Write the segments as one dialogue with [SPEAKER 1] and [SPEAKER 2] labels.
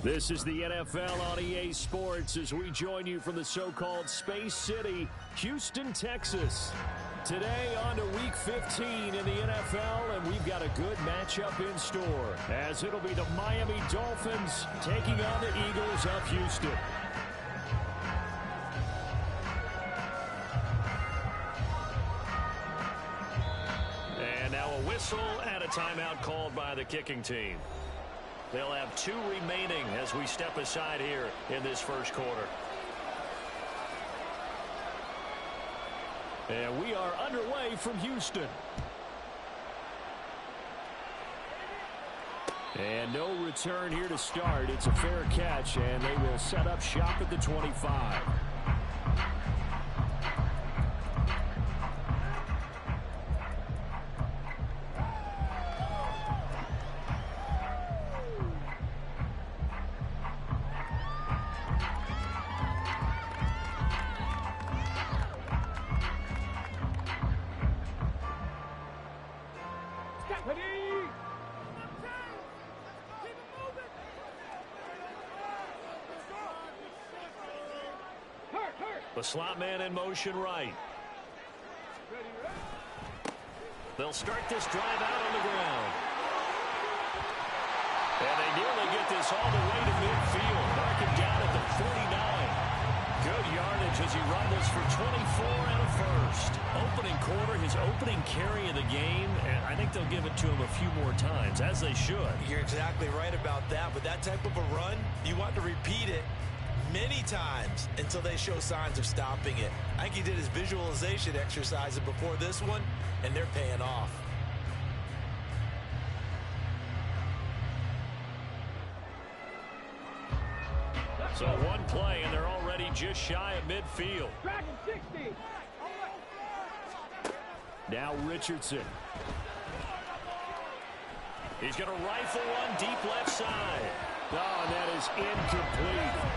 [SPEAKER 1] This is the NFL on EA Sports as we join you from the so-called Space City, Houston, Texas. Today on to Week 15 in the NFL, and we've got a good matchup in store, as it'll be the Miami Dolphins taking on the Eagles of Houston. And now a whistle and a timeout called by the kicking team. They'll have 2 remaining as we step aside here in this first quarter. And we are underway from Houston. And no return here to start. It's a fair catch, and they will set up shop at the 25. The slot man in motion right. They'll start this drive out on the ground. And they nearly get this all the way to midfield. Mark it down at the 49. Good yardage as he rumbles for 24 and a first. Opening quarter, his opening carry of the game, and I think they'll give it to him a few more times, as they should.
[SPEAKER 2] You're exactly right about that. With that type of a run, you want to repeat it many times until they show signs of stopping it. I think he did his visualization exercises before this one, and they're paying off.
[SPEAKER 1] So one play, and they're already just shy of midfield. Now Richardson. He's going to rifle one deep left side. Oh, and that is incomplete.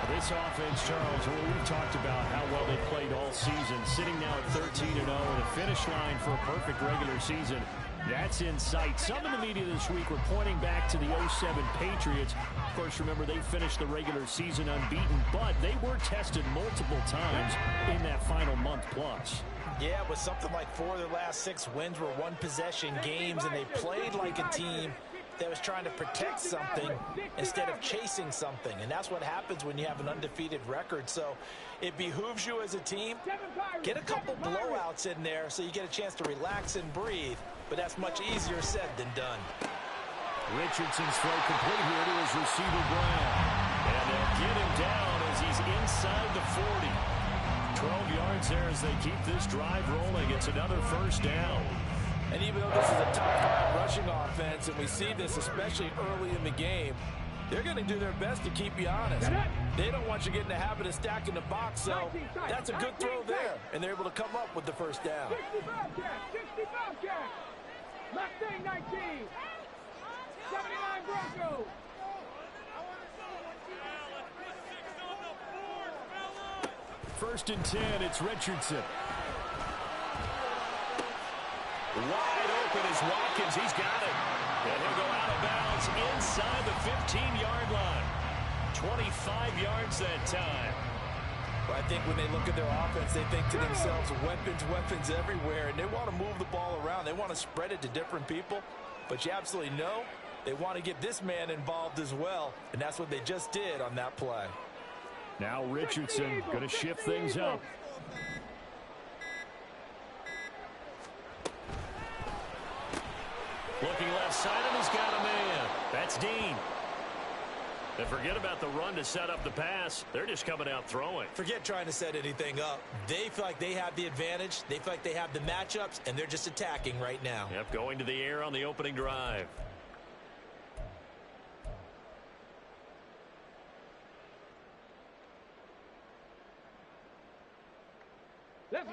[SPEAKER 1] This offense, Charles, we've talked about how well they played all season, sitting now at 13-0 and a finish line for a perfect regular season. That's in sight. Some in the media this week were pointing back to the 07 Patriots. Of course, remember, they finished the regular season unbeaten, but they were tested multiple times in that final month plus.
[SPEAKER 2] Yeah, with something like 4 of their last 6 wins were one-possession games, and they played like a team that was trying to protect something instead of chasing something. And that's what happens when you have an undefeated record. So it behooves you as a team, get a couple blowouts in there so you get a chance to relax and breathe. But that's much easier said than done.
[SPEAKER 1] Richardson's throw complete here to his receiver, Brown. And they'll get him down as he's inside the 40. 12 yards there as they keep this drive rolling. It's another first down.
[SPEAKER 3] And even though this is a top-5 rushing offense, and we see this especially early in the game, they're going to do their best to keep you honest. They don't want you getting the habit of stacking the box, so that's a good throw there, and they're able to come up with the first down.
[SPEAKER 4] 65 catch. Mustang 19. 79 Broncos.
[SPEAKER 1] First and 10, it's Richardson. Wide open is Watkins. He's got it. And he'll go out of bounds inside the 15-yard line. 25 yards that time.
[SPEAKER 3] Well, I think when they look at their offense, they think to themselves, weapons everywhere, and they want to move the ball around. They want to spread it to different people. But you absolutely know they want to get this man involved as well, and that's what they just did on that play.
[SPEAKER 1] Now Richardson going to shift things up. Looking left side, and he's got a man. That's Dean. And forget about the run to set up the pass. They're just coming out throwing.
[SPEAKER 2] Forget trying to set anything up. They feel like they have the advantage. They feel like they have the matchups, and they're just attacking right now.
[SPEAKER 1] Yep, going to the air on the opening drive.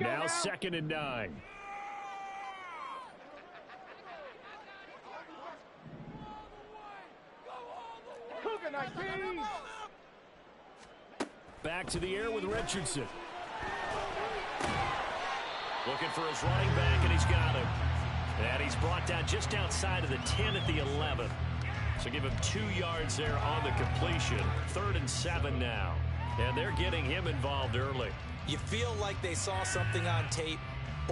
[SPEAKER 1] Now 2nd and 9. Back to the air with Richardson. Looking for his running back, and he's got him. And he's brought down just outside of the 10 at the 11. So give him 2 yards there on the completion. 3rd and 7 now. And they're getting him involved early.
[SPEAKER 2] You feel like they saw something on tape,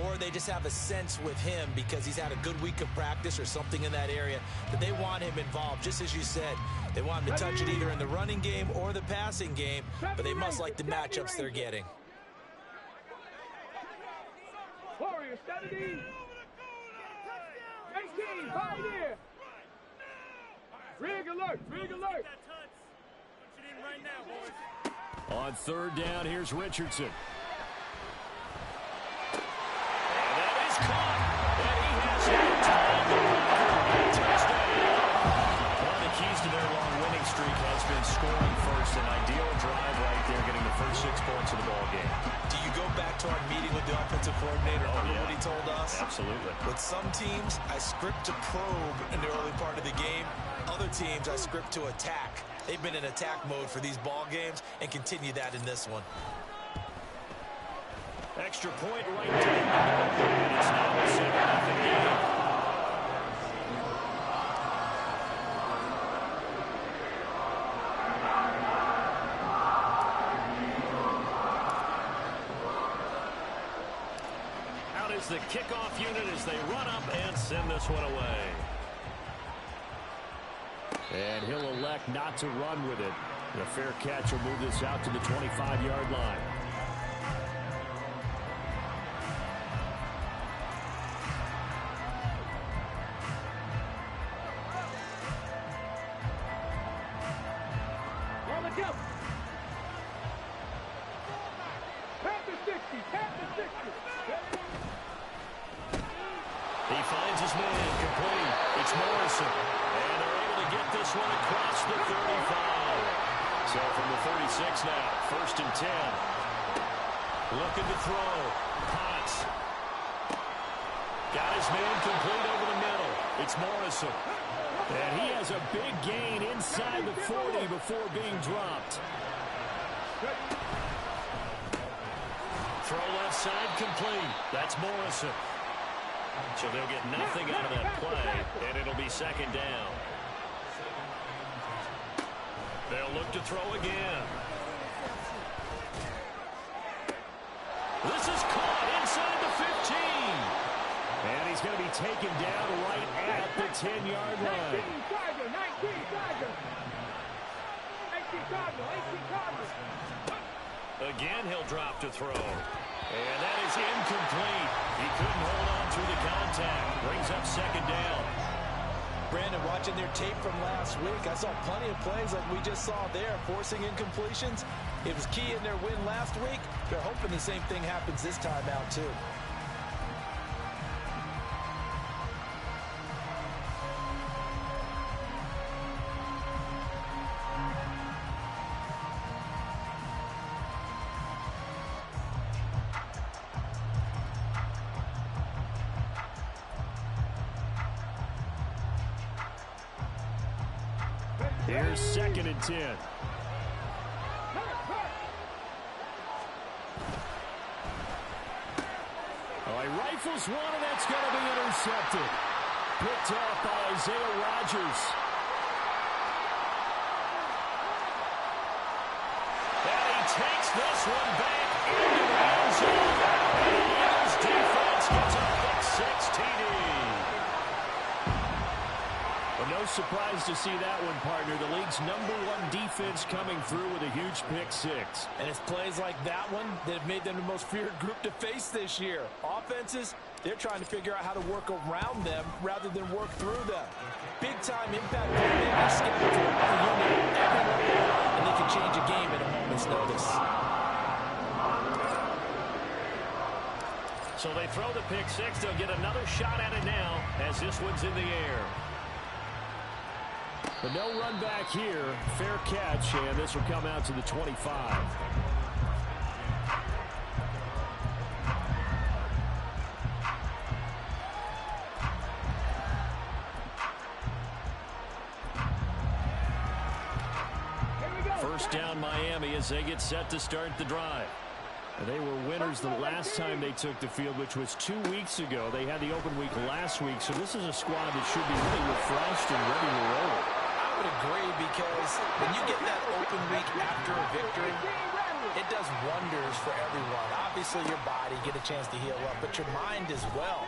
[SPEAKER 2] or they just have a sense with him because he's had a good week of practice or something in that area that they want him involved. Just as you said, they want him to touch it either in the running game or the passing game, but they must like the matchups they're getting.
[SPEAKER 4] Warriors, 17. 18, Pioneer. Rig alert, rig alert.
[SPEAKER 1] On 3rd down, here's Richardson. And that is caught. And he has no time to cover. Touchdown. One of the keys to their long winning streak has been scoring first. An ideal drive right there, getting the first 6 points of the ball game.
[SPEAKER 2] Do you go back to our meeting with the offensive coordinator? Remember what he told us?
[SPEAKER 1] Absolutely.
[SPEAKER 2] With some teams, I script to probe in the early part of the game. Other teams, I script to attack. They've been in attack mode for these ball games and continue that in this one.
[SPEAKER 1] Extra point right down the middle. And it's now a 7-0 game. Out is the kickoff unit as they run up and send this one away. And he'll elect not to run with it. And a fair catch will move this out to the 25-yard line.
[SPEAKER 4] On the jump. Panther 60, Panther 60.
[SPEAKER 1] He finds his man complete. It's Morrison. And they're able to get this one across the 35. So from the 36 now, 1st and 10. Looking to throw. Potts. Got his man complete over the middle. It's Morrison. And he has a big gain inside the 40 before being dropped. Throw left side complete. That's Morrison. So they'll get nothing out of that play, and it'll be 2nd down. They'll look to throw again. This is caught inside the 15. And he's going to be taken down right at the 10-yard line.
[SPEAKER 4] 19 Tiger, 19 Tiger. 18 Cardinal, 18 Cardinal.
[SPEAKER 1] Again, he'll drop to throw. And that is incomplete. He couldn't hold on through the contact. Brings up 2nd down.
[SPEAKER 2] Brandon, watching their tape from last week, I saw plenty of plays like we just saw there, forcing incompletions. It was key in their win last week. They're hoping the same thing happens this time out, too.
[SPEAKER 1] Here's 2nd and 10. Oh, he rifles one, and that's going to be intercepted. Picked off by Isaiah Rodgers. And he takes this one back into the end zone. And the Eagles defense gets a pick-6 TD. Well, no surprise to see that one, partner. The league's #1 defense coming through with a huge pick-6.
[SPEAKER 2] And it's plays like that one that have made them the most feared group to face this year. Offenses, they're trying to figure out how to work around them rather than work through them. Big-time impact playmakers scattered throughout the unit every level, and they can change a game at a moment's notice.
[SPEAKER 1] So they throw the pick-6. They'll get another shot at it now as this one's in the air. But no run back here. Fair catch, and this will come out to the 25. First down Miami as they get set to start the drive. And they were winners the last time they took the field, which was 2 weeks ago. They had the open week last week, so this is a squad that should be really refreshed and ready to roll.
[SPEAKER 2] would agree because when you get that open week after a victory, it does wonders for everyone. Obviously, your body, get a chance to heal up, but your mind as well.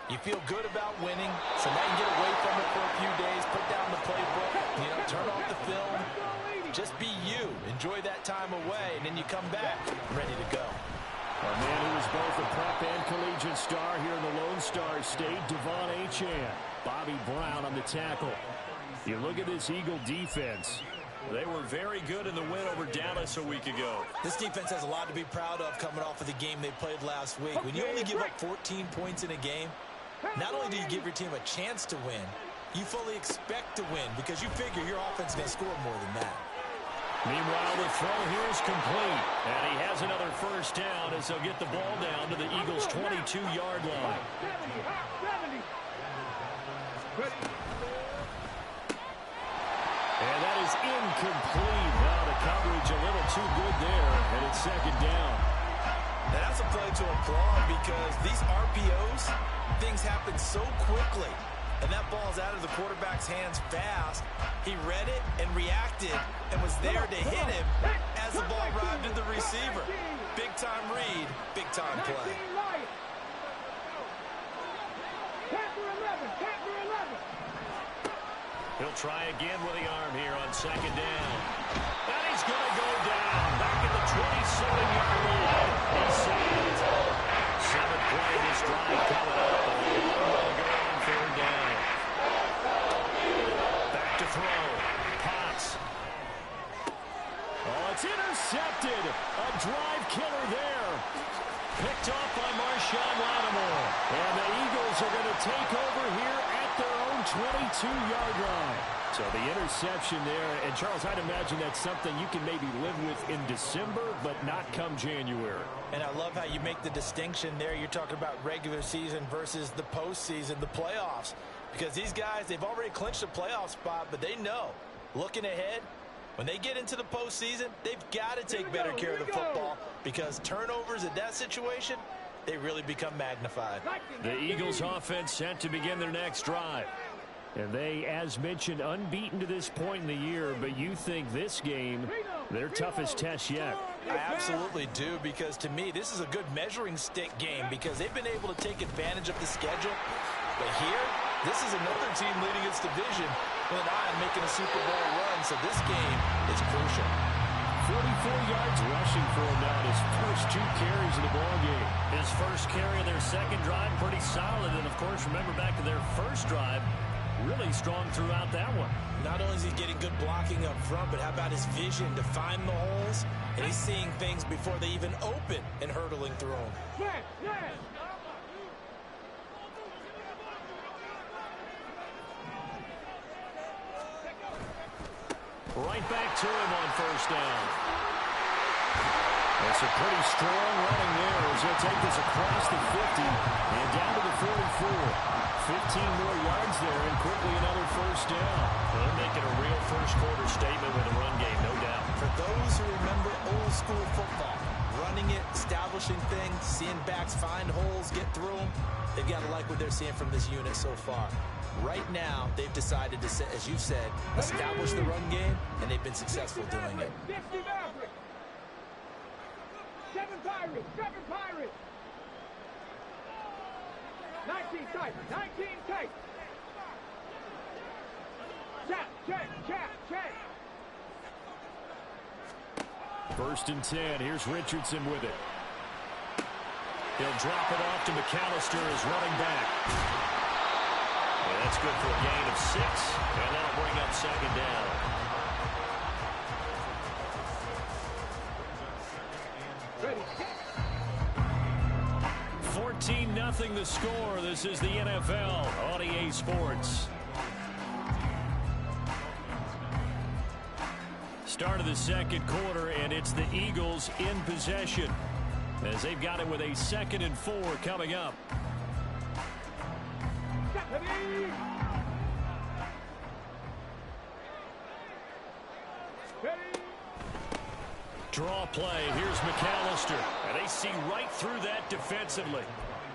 [SPEAKER 2] You feel good about winning, so now you get away from it for a few days, put down the playbook, turn off the film. Just be you. Enjoy that time away, and then you come back ready to go.
[SPEAKER 1] A man who was both a prep and collegiate star here in the Lone Star State, Devon Achane. Bobby Brown on the tackle. You look at this Eagle defense. They were very good in the win over Dallas a week ago.
[SPEAKER 2] This defense has a lot to be proud of coming off of the game they played last week. When you only give up 14 points in a game, not only do you give your team a chance to win, you fully expect to win because you figure your offense is going to score more than that.
[SPEAKER 1] Meanwhile, the throw here is complete. And he has another first down as they'll get the ball down to the Eagles' 22-yard line. And that is incomplete. Now the coverage a little too good there, and it's second down.
[SPEAKER 2] And that's a play to applaud because these RPOs, things happen so quickly. And that ball's out of the quarterback's hands fast. He read it and reacted and was there to hit him as the ball arrived at the receiver. Big-time read, big-time play.
[SPEAKER 1] He'll try again with the arm here on second down. And he's going to go down back at the 27-yard line. He's sacked. 7th play of this drive coming up. A long way to go on third down. Back to throw. Potts. Oh, it's intercepted. A drive killer there. Picked off by Marshawn Lattimore. And the Eagles are going to take over here at their own 22-yard line. So the interception there. And, Charles, I'd imagine that's something you can maybe live with in December, but not come January.
[SPEAKER 2] And I love how you make the distinction there. You're talking about regular season versus the postseason, the playoffs. Because these guys, they've already clinched a playoff spot, but they know, looking ahead, when they get into the postseason, they've got to take better care of the football because turnovers in that situation, they really become magnified.
[SPEAKER 1] The Eagles offense set to begin their next drive. And they, as mentioned, unbeaten to this point in the year, but you think this game, their toughest test yet.
[SPEAKER 2] I absolutely do, because to me, this is a good measuring stick game because they've been able to take advantage of the schedule. But here, this is another team leading its division with an eye on making a Super Bowl run, so this game is crucial.
[SPEAKER 1] 44 yards rushing for him now in his first 2 carries of the ball game. His first carry of their second drive, pretty solid. And, of course, remember back to their first drive, really strong throughout that one.
[SPEAKER 2] Not only is he getting good blocking up front, but how about his vision to find the holes? And he's seeing things before they even open and hurdling through them.
[SPEAKER 1] Right back to him on first down. That's a pretty strong running there as he'll take this across the 50 and down to the 44. 15 more yards there and quickly another first down. Well, they're making a real first-quarter statement with a run game, no doubt.
[SPEAKER 2] For those who remember old-school football, running it, establishing things, seeing backs find holes, get through them, they've got to like what they're seeing from this unit so far. Right now, they've decided to, as you said, establish the run game, and they've been successful doing it.
[SPEAKER 4] 7 Pirates. 19 tight. Check.
[SPEAKER 1] First and 10. Here's Richardson with it. He'll drop it off to McAllister as running back. And that's good for a gain of 6, and that'll bring up second down.
[SPEAKER 4] Ready.
[SPEAKER 1] 14-0 the score. This is the NFL on EA Sports. Start of the second quarter, and it's the Eagles in possession as they've got it with a 2nd and 4 coming up. Draw play. Here's McAllister. And they see right through that defensively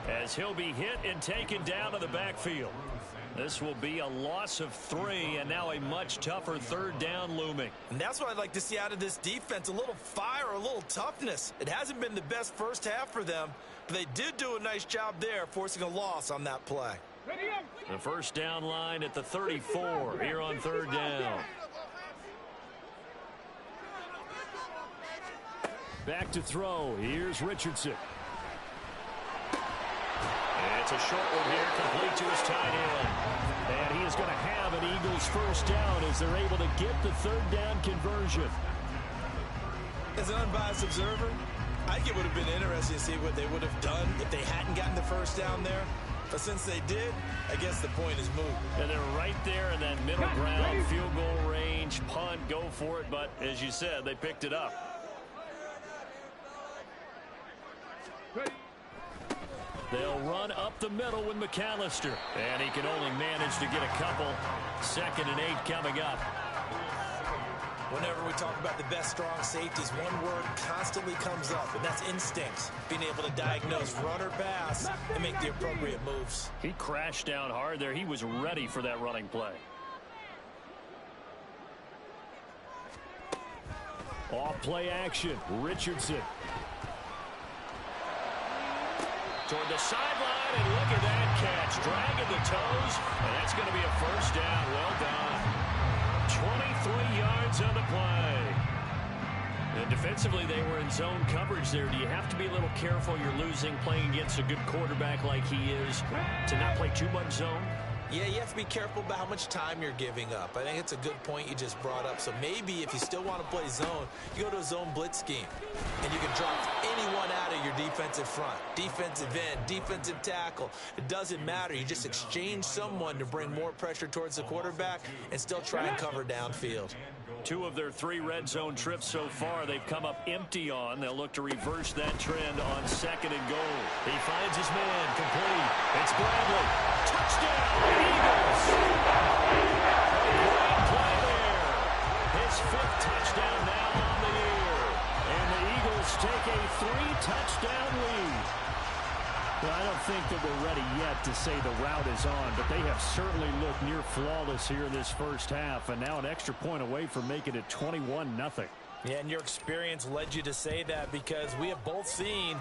[SPEAKER 1] as he'll be hit and taken down to the backfield. This will be a loss of 3, and now a much tougher 3rd down looming.
[SPEAKER 3] And that's what I'd like to see out of this defense, a little fire, a little toughness. It hasn't been the best first half for them, but they did do a nice job there, forcing a loss on that play.
[SPEAKER 1] The first down line at the 34 here on 3rd down. Back to throw. Here's Richardson. It's a short one here, complete to his tight end. And he is going to have an Eagles first down as they're able to get the 3rd down conversion.
[SPEAKER 3] As an unbiased observer, I think it would have been interesting to see what they would have done if they hadn't gotten the first down there. But since they did, I guess the point is moot.
[SPEAKER 1] And they're right there in that middle ground, field goal range, punt, go for it. But as you said, they picked it up. They'll run up the middle with McAllister. And he can only manage to get a couple. 2nd and 8 coming up.
[SPEAKER 2] Whenever we talk about the best strong safeties, one word constantly comes up, and that's instincts. Being able to diagnose run or pass and make the appropriate moves.
[SPEAKER 1] He crashed down hard there. He was ready for that running play. Off play action. Richardson. Toward the sideline, and look at that catch. Dragging the toes, and that's going to be a first down. Well done. 23 yards on the play. And defensively, they were in zone coverage there. Do you have to be a little careful? You're losing playing against a good quarterback like he is to not play too much zone?
[SPEAKER 2] Yeah, you have to be careful about how much time you're giving up. I think it's a good point you just brought up. So maybe if you still want to play zone, you go to a zone blitz scheme. And you can drop anyone out of your defensive front. Defensive end, defensive tackle. It doesn't matter. You just exchange someone to bring more pressure towards the quarterback and still try and cover downfield.
[SPEAKER 1] 2 of their 3 red zone trips so far, they've come up empty on. They'll look to reverse that trend on 2nd and goal. He finds his man, complete. It's Bradley. Touchdown, Eagles! Great play there. His 5th touchdown now on the year. And the Eagles take a 3-touchdown lead. Well, I don't think that we're ready yet to say the route is on, but they have certainly looked near flawless here in this first half, and now an extra point away from making it 21-0.
[SPEAKER 2] Yeah, and your experience led you to say that because we have both seen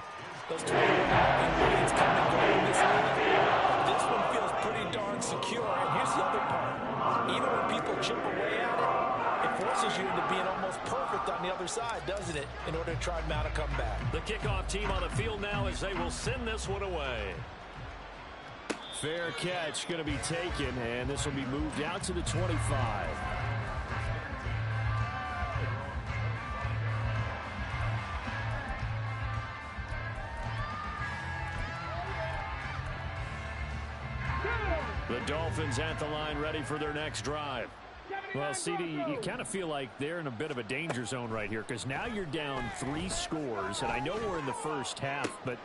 [SPEAKER 2] those 21 leads come and go in this league. This one feels pretty darn secure, and here's the other part. Even when people chip away at it, it forces you into being almost perfect on the other side, doesn't it, in order to try and mount a comeback.
[SPEAKER 1] The kickoff team on the field now as they will send this one away. Fair catch going to be taken, and this will be moved out to the 25. The Dolphins at the line ready for their next drive. Well, CD, you kind of feel like they're in a bit of a danger zone right here because now you're down 3 scores, and I know we're in the first half, but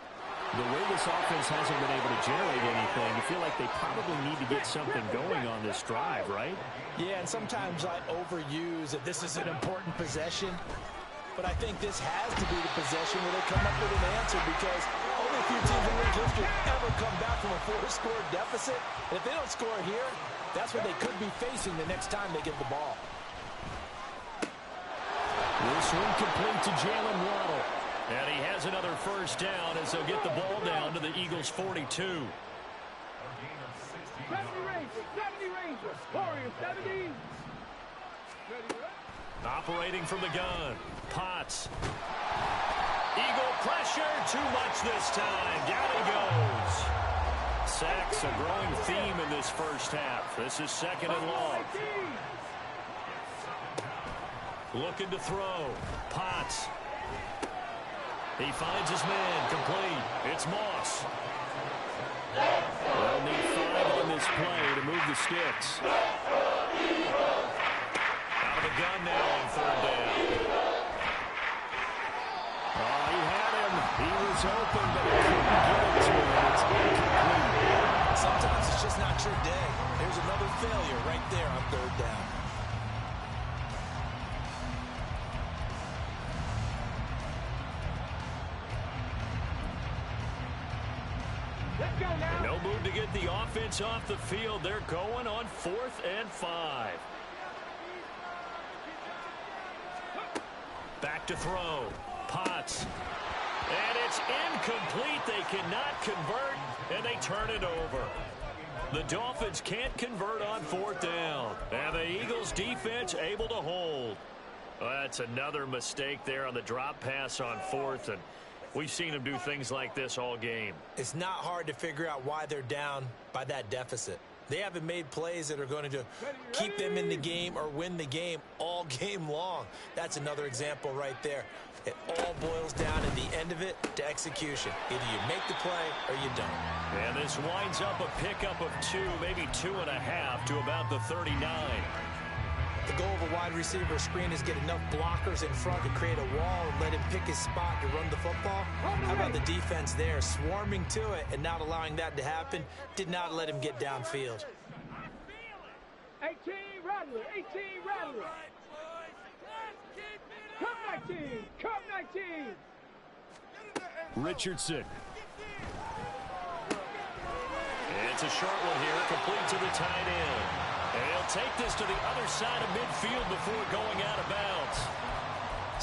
[SPEAKER 1] the way this offense hasn't been able to generate anything, you feel like they probably need to get something going on this drive, right?
[SPEAKER 2] Yeah, and sometimes I overuse that this is an important possession, but I think this has to be the possession where they come up with an answer because only a few teams in league history ever come back from a 4-score deficit. And if they don't score here, that's what they could be facing the next time they get the ball.
[SPEAKER 1] This one complete to Jalen Waddle. And he has another first down as they'll get the ball down to the Eagles' 42.
[SPEAKER 4] 70 Rangers, Warriors 70.
[SPEAKER 1] Operating from the gun. Potts. Eagle pressure. Too much this time. Down he goes. Sacks, a growing theme in this first half. This is 2nd and long. Looking to throw. Potts. He finds his man. Complete. It's Moss. They'll need 5 on this play to move the sticks. Out of the gun now on 3rd down. Oh, he had him. He was open, but he couldn't get it to him. It's incomplete.
[SPEAKER 2] Sometimes it's just not your day. There's another failure right there on 3rd down.
[SPEAKER 4] Let's go now.
[SPEAKER 1] No move to get the offense off the field. They're going on 4th and 5. Back to throw. Potts. And it's incomplete. They cannot convert, and they turn it over. The Dolphins can't convert on 4th down. And the Eagles defense able to hold. Well, that's another mistake there on the drop pass on 4th, and we've seen them do things like this all game.
[SPEAKER 2] It's not hard to figure out why they're down by that deficit. They haven't made plays that are going to keep them in the game or win the game all game long. That's another example right there. It all boils down at the end of it to execution. Either you make the play or you don't.
[SPEAKER 1] And this winds up a pickup of 2, maybe 2.5 to about the 39.
[SPEAKER 2] The goal of a wide receiver screen is get enough blockers in front to create a wall and let him pick his spot to run the football. How about the defense there, swarming to it and not allowing that to happen? Did not let him get downfield.
[SPEAKER 4] 18 Rattler, 18 Rattler. Come 19, come 19.
[SPEAKER 1] Richardson. It's a short one here, complete to the tight end. And he'll take this to the other side of midfield before going out of bounds.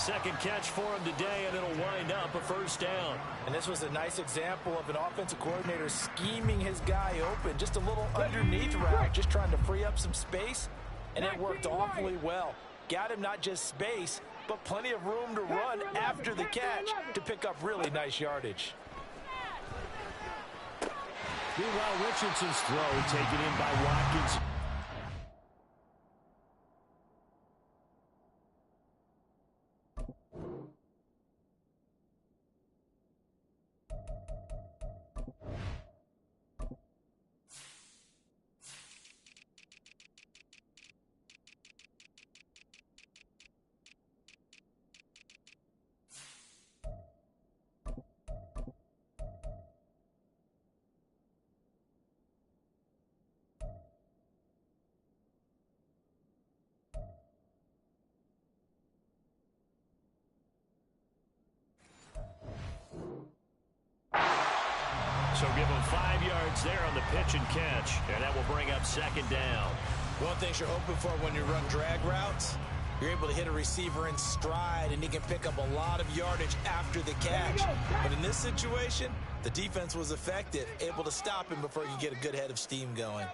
[SPEAKER 1] Second catch for him today, and it'll wind up a 1st down.
[SPEAKER 2] And this was a nice example of an offensive coordinator scheming his guy open. Just a little underneath route, just trying to free up some space, and it worked awfully well. Got him not just space, but plenty of room to run after the catch to pick up really nice yardage.
[SPEAKER 1] Meanwhile, Richardson's throw taken in by Watkins. So give them 5 yards there on the pitch and catch, and that will bring up 2nd down.
[SPEAKER 2] One thing you're hoping for when you run drag routes, you're able to hit a receiver in stride, and he can pick up a lot of yardage after the catch. But in this situation, the defense was effective, able to stop him before he could get a good head of steam going.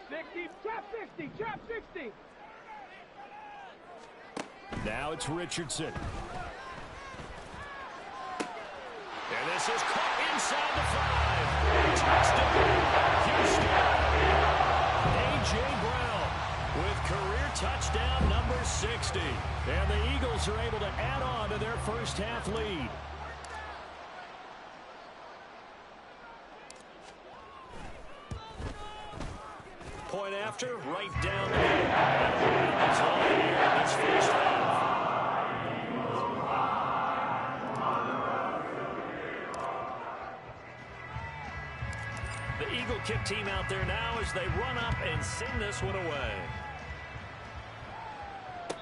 [SPEAKER 4] 60, trap 60, trap 60.
[SPEAKER 1] Now it's Richardson. And this is caught inside the 5. Touchdown, Houston. A.J. Brown with career touchdown number 60. And the Eagles are able to add on to their first half lead. Point after, right down the middle. That's all here in this first half. The Eagle kick team out there now as they run up and send this one away.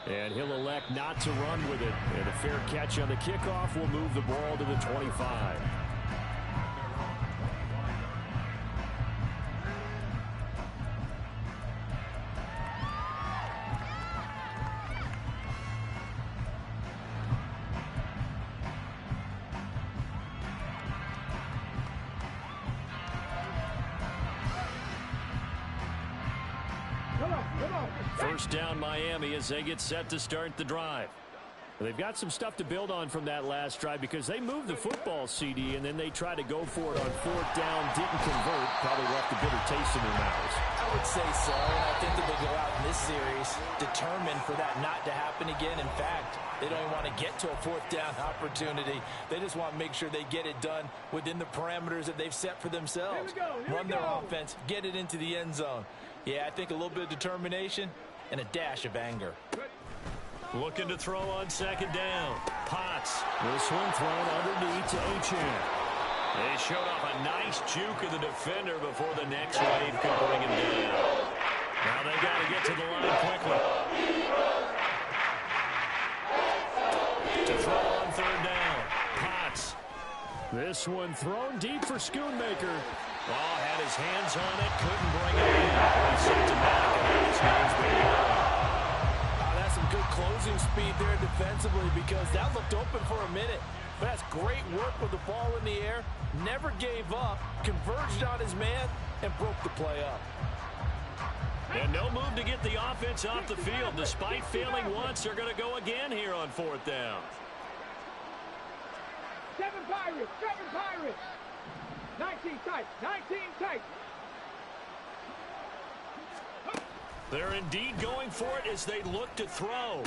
[SPEAKER 1] And he'll elect not to run with it. And a fair catch on the kickoff will move the ball to the 25. First down Miami as they get set to start the drive. They've got some stuff to build on from that last drive because they moved the football, CD, and then they tried to go for it on 4th down, didn't convert, probably left a bitter taste in their mouths.
[SPEAKER 2] I would say so, and I think that they go out in this series determined for that not to happen again. In fact, they don't even want to get to a 4th down opportunity. They just want to make sure they get it done within the parameters that they've set for themselves. Run their offense, get it into the end zone. Yeah, I think a little bit of determination and a dash of anger.
[SPEAKER 1] Looking to throw on 2nd down. Potts. This one thrown underneath to Achane. They showed off a nice juke of the defender before the next wave could bring him down. Now they got to get to the line quickly. To throw on 3rd down. Potts. This one thrown deep for Schoonmaker. Oh, had his hands on it, couldn't bring it in. Symptomatic of how this game's been going.
[SPEAKER 3] That's some good closing speed there defensively because that looked open for a minute. But that's great work with the ball in the air. Never gave up, converged on his man, and broke the play up.
[SPEAKER 1] And no move to get the offense off the field. Despite failing once, they're going to go again here on 4th down.
[SPEAKER 4] 7 Pirates, 7 Pirates. 19 tight, 19 tight.
[SPEAKER 1] They're indeed going for it as they look to throw.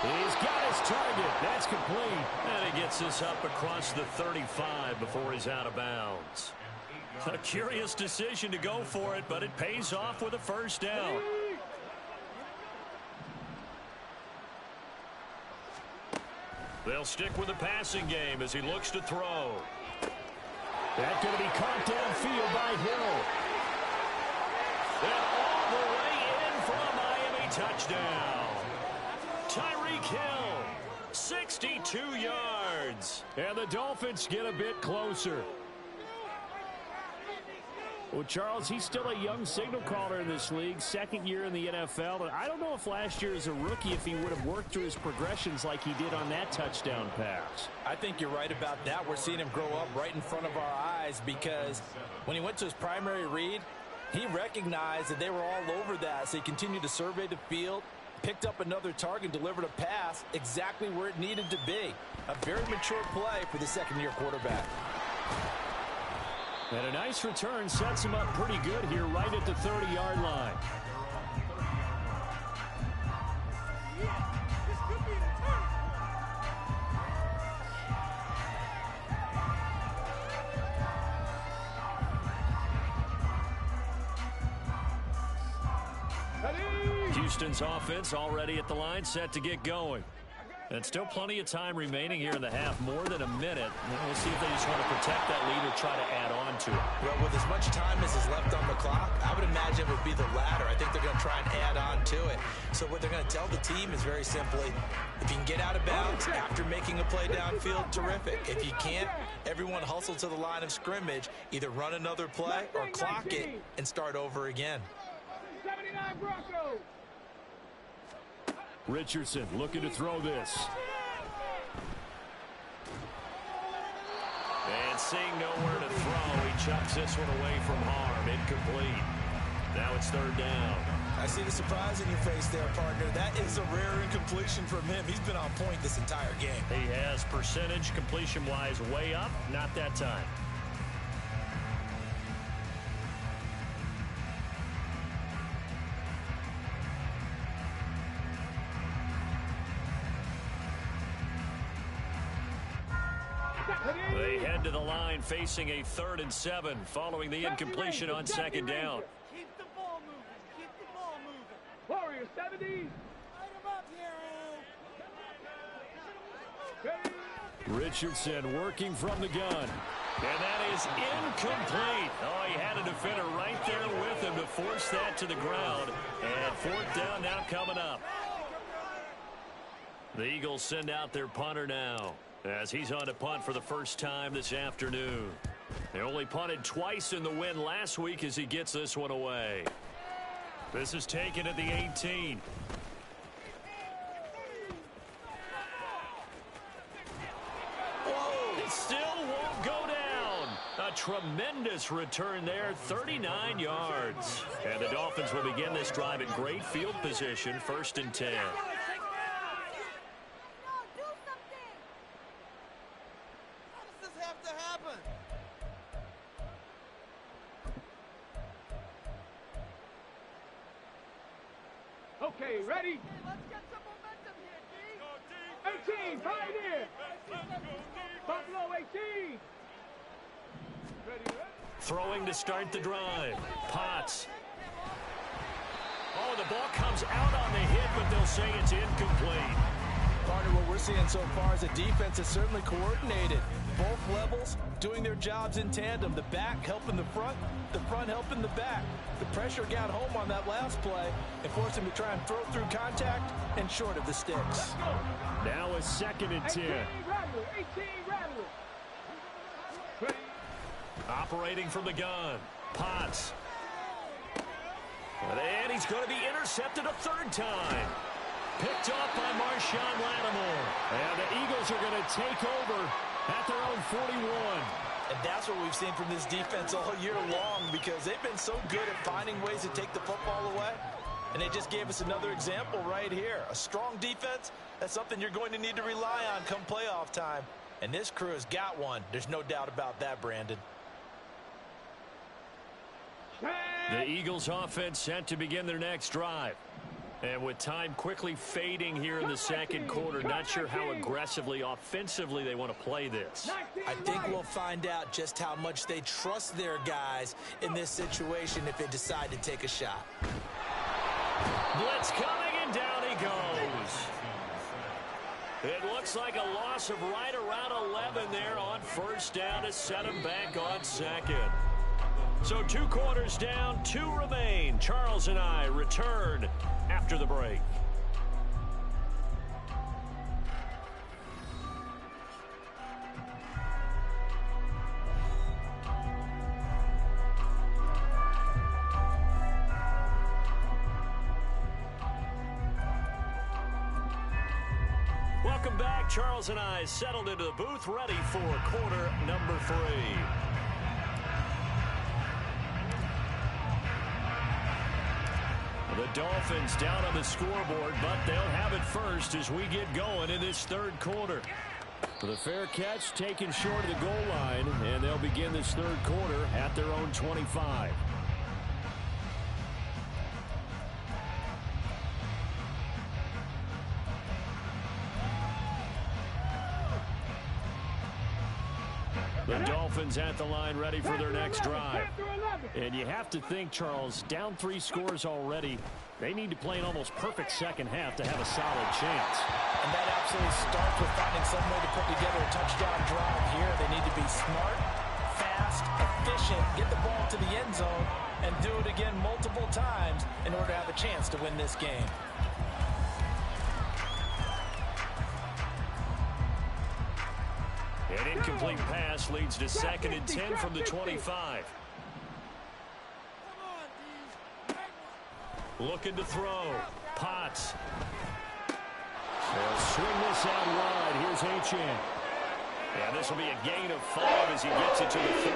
[SPEAKER 1] He's got his target. That's complete. And he gets this up across the 35 before he's out of bounds. A curious decision to go for it, but it pays off with a 1st down. They'll stick with the passing game as he looks to throw. That's going to be caught downfield by Hill. And all the way in for a Miami touchdown. Tyreek Hill, 62 yards. And the Dolphins get a bit closer. Well, Charles, he's still a young signal caller in this league, 2nd year in the NFL. And I don't know if last year as a rookie, if he would have worked through his progressions like he did on that touchdown pass.
[SPEAKER 3] I think you're right about that. We're seeing him grow up right in front of our eyes because when he went to his primary read, he recognized that they were all over that. So he continued to survey the field, picked up another target, delivered a pass exactly where it needed to be. A very mature play for the 2nd-year quarterback.
[SPEAKER 1] And a nice return sets him up pretty good here right at the 30-yard line. Houston's offense already at the line, set to get going. And still plenty of time remaining here in the half, more than a minute. We'll see if they just want to protect that lead or try to add on to it.
[SPEAKER 2] Well, with as much time as is left on the clock, I would imagine it would be the latter. I think they're going to try and add on to it. So what they're going to tell the team is very simply, if you can get out of bounds after making a play downfield, terrific. If you can't, everyone hustle to the line of scrimmage, either run another play or clock it and start over again.
[SPEAKER 4] 79 Broncos.
[SPEAKER 1] Richardson looking to throw this. And seeing nowhere to throw, he chucks this one away from harm. Incomplete. Now it's 3rd down.
[SPEAKER 2] I see the surprise in your face there, partner. That is a rare incompletion from him. He's been on point this entire game.
[SPEAKER 1] He has percentage completion-wise way up. Not that time. They head to the line facing a 3rd and 7 following the incompletion on 2nd down.
[SPEAKER 4] Keep the ball moving. Keep the ball moving. Warriors 70. Light him up, hero.
[SPEAKER 1] Richardson working from the gun. And that is incomplete. Oh, he had a defender right there with him to force that to the ground. And 4th down now coming up. The Eagles send out their punter now, as he's on to punt for the first time this afternoon. They only punted twice in the win last week as he gets this one away. This is taken at the 18. Whoa! It still won't go down. A tremendous return there, 39 yards. And the Dolphins will begin this drive in great field position, 1st and 10.
[SPEAKER 4] Okay, ready? Let's get some momentum here, D. 18, Pioneer. Buffalo 18. Ready?
[SPEAKER 1] Throwing to start the drive. Potts. Oh, the ball comes out on the hit, but they'll say it's incomplete.
[SPEAKER 3] Partner, what we're seeing so far is the defense is certainly coordinated. Both levels doing their jobs in tandem. The back helping the front helping the back. The pressure got home on that last play and forced him to try and throw through contact and short of the sticks.
[SPEAKER 1] Now a 2nd and 10.
[SPEAKER 4] 18 Rattler, 18 Rattler.
[SPEAKER 1] Operating from the gun. Potts. And he's going to be intercepted a third time. Picked off by Marshawn Lattimore. And the Eagles are going to take over at their own 41.
[SPEAKER 2] And that's what we've seen from this defense all year long, because they've been so good at finding ways to take the football away. And they just gave us another example right here. A strong defense, that's something you're going to need to rely on come playoff time. And this crew has got one. There's no doubt about that, Brandon.
[SPEAKER 1] The Eagles offense set to begin their next drive. And with time quickly fading here in the second quarter, not sure how aggressively, offensively they want to play this.
[SPEAKER 2] I think we'll find out just how much they trust their guys in this situation if they decide to take a shot.
[SPEAKER 1] Blitz coming, and down he goes. It looks like a loss of right around 11 there on first down to set him back on second. So 2 quarters down, 2 remain. Charles and I return after the break. Welcome back. Charles and I settled into the booth, ready for quarter number 3. The Dolphins down on the scoreboard, but they'll have it first as we get going in this third quarter. The fair catch taken short of the goal line, and they'll begin this third quarter at their own 25. The Dolphins at the line, ready for their next drive. And you have to think, Charles, down 3 scores already. They need to play an almost perfect second half to have a solid chance.
[SPEAKER 2] And that absolutely starts with finding some way to put together a touchdown drive here. They need to be smart, fast, efficient, get the ball to the end zone, and do it again multiple times in order to have a chance to win this game.
[SPEAKER 1] An incomplete pass leads to 2nd and 10 from the 25. Looking to throw. Potts. They'll swing this out wide. Here's Achane. Yeah, this will be a gain of 5 as he gets it to the 30.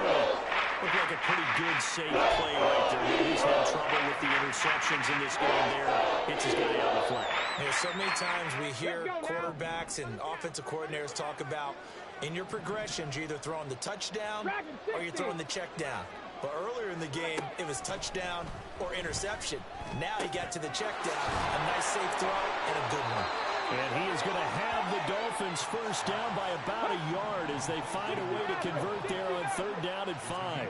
[SPEAKER 1] Looked like a pretty good, safe play right there. He's had trouble with the interceptions in this game there. Hits his guy out the flat.
[SPEAKER 2] Yeah, so many times we hear quarterbacks and offensive coordinators talk about in your progressions, you're either throwing the touchdown or you're throwing the check down. But earlier in the game, it was touchdown or interception. Now he got to the check down. A nice safe throw and a good one.
[SPEAKER 1] And he is going to have the Dolphins first down by about a yard as they find a way to convert there on 3rd down and 5.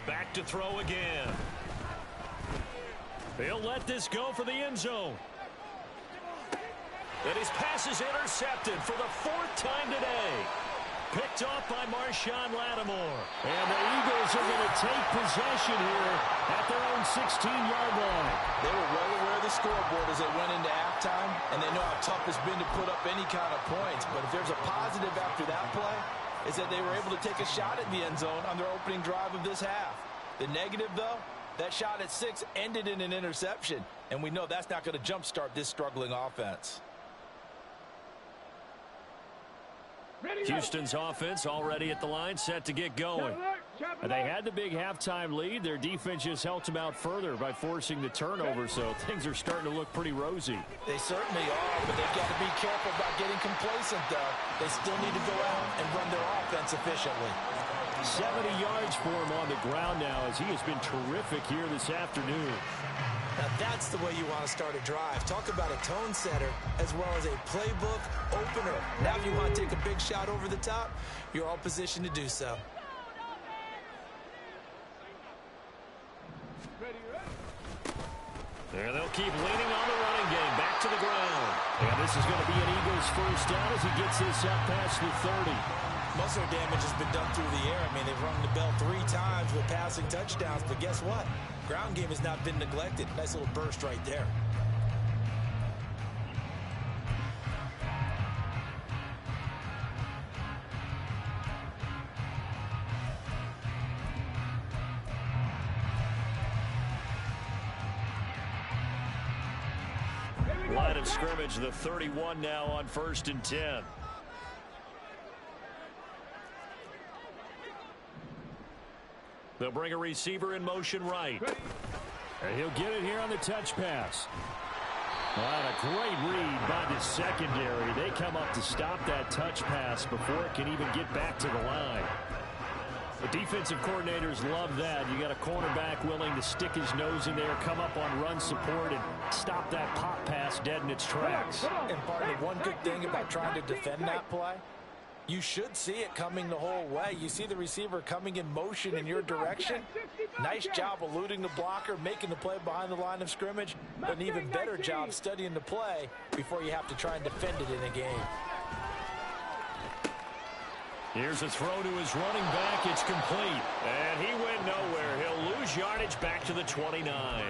[SPEAKER 1] Back to throw again. They'll let this go for the end zone. And his pass is intercepted for the 4th time today. Picked off by Marshawn Lattimore. And the Eagles are going to take possession here at their own 16-yard line.
[SPEAKER 2] They were well aware of the scoreboard as they went into halftime, and they know how tough it's been to put up any kind of points. But if there's a positive after that play, is that they were able to take a shot at the end zone on their opening drive of this half. The negative, though, that shot at 6 ended in an interception, and we know that's not going to jumpstart this struggling offense.
[SPEAKER 1] Houston's offense already at the line, set to get going. They had the big halftime lead. Their defense just helped them out further by forcing the turnover, so things are starting to look pretty rosy.
[SPEAKER 2] They certainly are, but they've got to be careful about getting complacent, though. They still need to go out and run their offense efficiently.
[SPEAKER 1] 70 yards for him on the ground now as he has been terrific here this afternoon.
[SPEAKER 2] Now that's the way you want to start a drive. Talk about a tone setter as well as a playbook opener. Now if you want to take a big shot over the top, you're all positioned to do so.
[SPEAKER 1] There they'll keep leaning on the running game. Back to the ground. And this is going to be an Eagles first down as he gets this up past the 30.
[SPEAKER 2] Most of their damage has been done through the air. I mean, they've rung the bell 3 times with passing touchdowns, but guess what? Ground game has not been neglected. Nice little burst right there.
[SPEAKER 1] line of scrimmage, the 31 now on 1st and 10. They'll bring a receiver in motion right. And he'll get it here on the touch pass. Well, a great read by the secondary. They come up to stop that touch pass before it can even get back to the line. The defensive coordinators love that. You got a cornerback willing to stick his nose in there, come up on run support, and stop that pop pass dead in its tracks.
[SPEAKER 2] And partner, one good thing about trying to defend that play, you should see it coming the whole way. You see the receiver coming in motion in your direction. Nice job eluding the blocker, making the play behind the line of scrimmage. But an even better job studying the play before you have to try and defend it in a game.
[SPEAKER 1] Here's a throw to his running back. It's complete. And he went nowhere. He'll lose yardage back to the 29.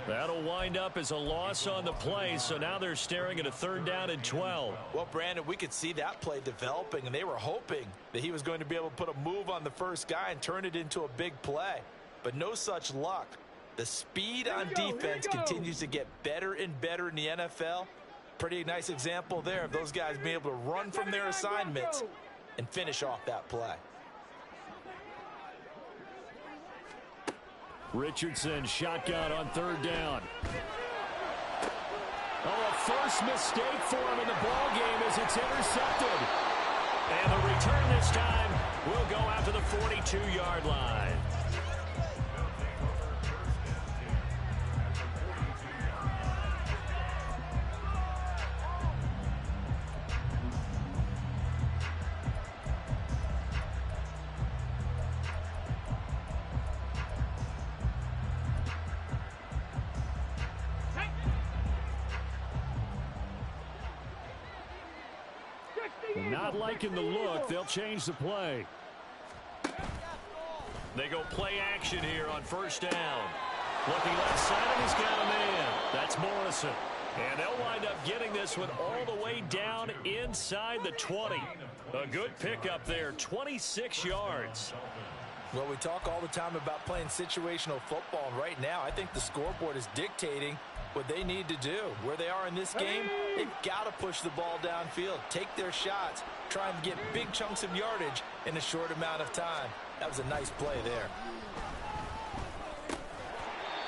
[SPEAKER 1] That'll wind up as a loss on the play, so now they're staring at a 3rd down and 12.
[SPEAKER 2] Well, Brandon, we could see that play developing, and they were hoping that he was going to be able to put a move on the first guy and turn it into a big play. But no such luck. The speed on defense continues to get better and better in the NFL. Pretty nice example there of those guys being able to run from their assignments and finish off that play.
[SPEAKER 1] Richardson shotgun on 3rd down. Oh, a first mistake for him in the ball game as it's intercepted. And the return this time will go out to the 42-yard line. Not liking the look. They'll change the play. They go play action here on 1st down. Looking left side, and he's got a man. That's Morrison. And they'll wind up getting this one all the way down inside the 20. A good pickup there, 26 yards.
[SPEAKER 2] Well, we talk all the time about playing situational football, and right now I think the scoreboard is dictating what they need to do. Where they are in this game, they've got to push the ball downfield, take their shots, try and get big chunks of yardage in a short amount of time. That was a nice play there.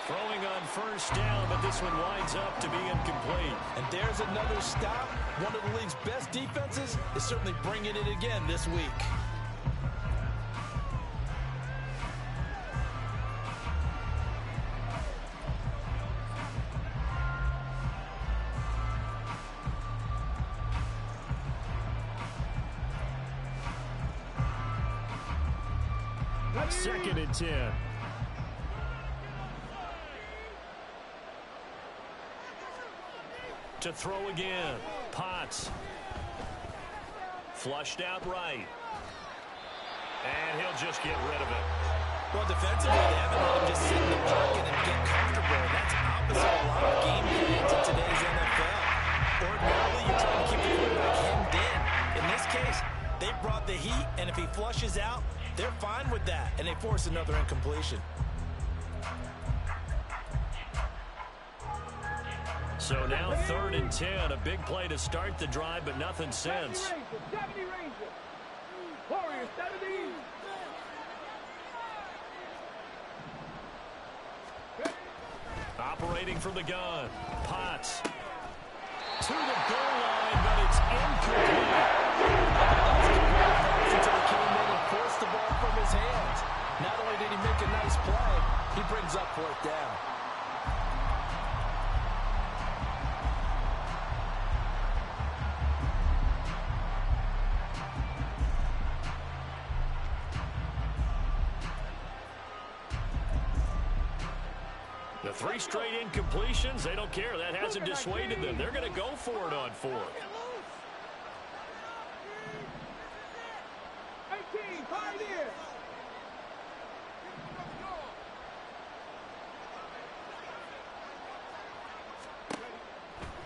[SPEAKER 1] Throwing on 1st down, but this one winds up to be incomplete.
[SPEAKER 2] And there's another stop. One of the league's best defenses is certainly bringing it again this week.
[SPEAKER 1] Second and 10. To throw again. Potts. Flushed out right. And he'll just get rid of it.
[SPEAKER 2] Well, defensively, they haven't let him just sit in the pocket and get comfortable. And that's opposite a lot of game plans in today's NFL. Ordinarily, you're trying to keep the quarterback hemmed in. In this case, they brought the heat, and if he flushes out, they're fine with that, and they force another incompletion.
[SPEAKER 1] So now 3rd and 10, a big play to start the drive, but nothing since. Operating from the gun, Potts to the goal line, but it's incomplete.
[SPEAKER 2] Until he came in and forced the ball from his hands. Not only did he make a nice play, he brings up 4th down.
[SPEAKER 1] The 3 straight incompletions, they don't care. That hasn't dissuaded them. They're going to go for it on 4th.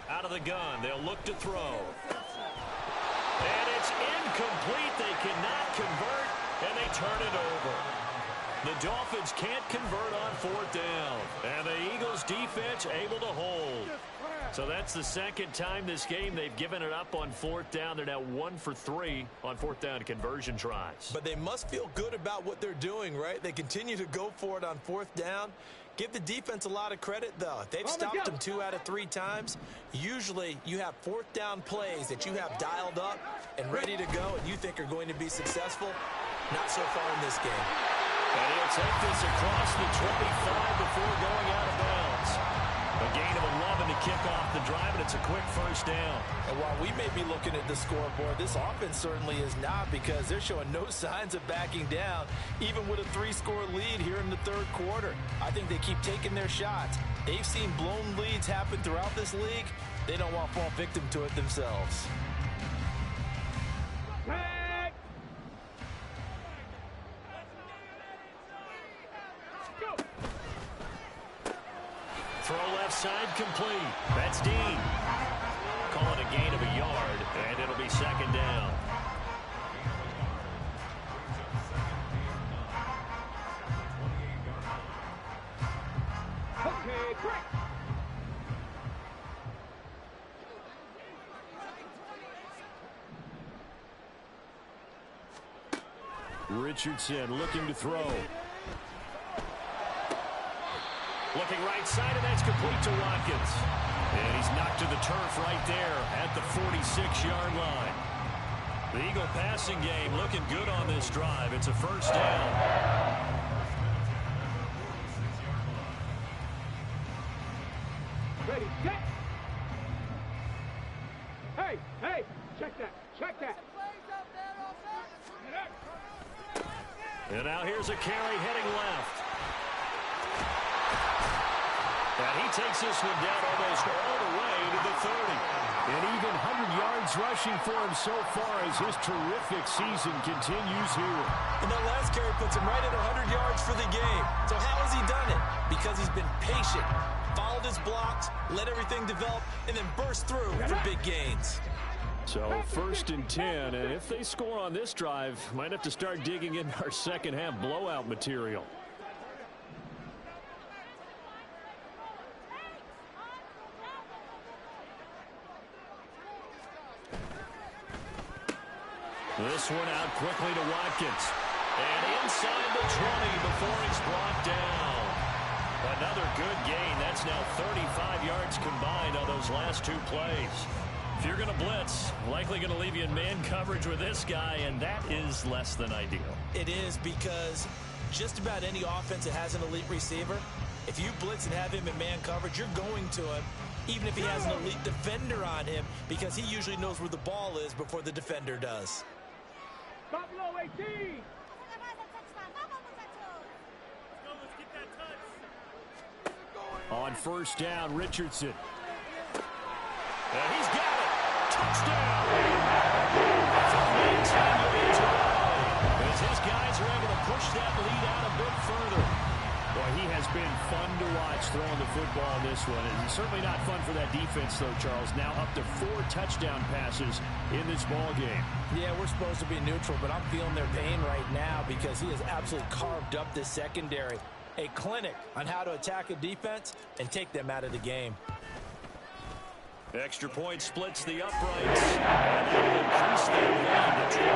[SPEAKER 1] Out of the gun, they'll look to throw. And it's incomplete. They cannot convert, and they turn it over. The Dolphins can't convert on 4th down, and the Eagles defense able to hold. So that's the second time this game they've given it up on fourth down. They're now 1 for 3 on fourth down conversion tries.
[SPEAKER 3] But they must feel good about what they're doing, right? They continue to go for it on fourth down. Give the defense a lot of credit, though. They've stopped them 2 out of 3 times. Usually you have fourth down plays that you have dialed up and ready to go and you think are going to be successful. Not so far in this game.
[SPEAKER 1] And he'll take this across the 25 before going out of bounds. A gain of 11 to kick off the drive, and it's a quick first down.
[SPEAKER 3] And while we may be looking at the scoreboard, this offense certainly is not, because they're showing no signs of backing down, even with a 3-score lead here in the third quarter. I think they keep taking their shots. They've seen blown leads happen throughout this league. They don't want to fall victim to it themselves.
[SPEAKER 1] Throw left side complete. That's Dean. Calling a gain of a yard, and it'll be second down.
[SPEAKER 4] Okay, break.
[SPEAKER 1] Richardson looking to throw. Looking right side, and that's complete to Watkins. And he's knocked to the turf right there at the 46-yard line. The Eagle passing game looking good on this drive. It's a first down.
[SPEAKER 4] Ready, set. Hey, hey, check that, check that.
[SPEAKER 1] And now here's a carry heading left. And he takes this one down almost all the way to the 30. And even 100 yards rushing for him so far as his terrific season continues here.
[SPEAKER 3] And that last carry puts him right at 100 yards for the game. So how has he done it? Because he's been patient, followed his blocks, let everything develop, and then burst through for big gains.
[SPEAKER 1] So first and 10, and if they score on this drive, might have to start digging in our second half blowout material. This one out quickly to Watkins. And inside the 20 before he's brought down. Another good gain. That's now 35 yards combined on those last 2 plays. If you're going to blitz, likely going to leave you in man coverage with this guy, and that is less than ideal.
[SPEAKER 3] It is, because just about any offense that has an elite receiver, if you blitz and have him in man coverage, you're going to him, even if he has an elite defender on him, because he usually knows where the ball is before the defender does.
[SPEAKER 4] Buffalo 18.
[SPEAKER 1] On first down, Richardson. And he's got it. Touchdown. As his guys are able to push that lead out a bit further. Boy, he has been fun to watch throwing the football in this one. And it's certainly not fun for that defense, though, Charles. Now up to 4 touchdown passes in this ball game.
[SPEAKER 3] Yeah, we're supposed to be neutral, but I'm feeling their pain right now because he has absolutely carved up this secondary. A clinic on how to attack a defense and take them out of the game.
[SPEAKER 1] Extra point splits the uprights. And that will increase their lead to 28.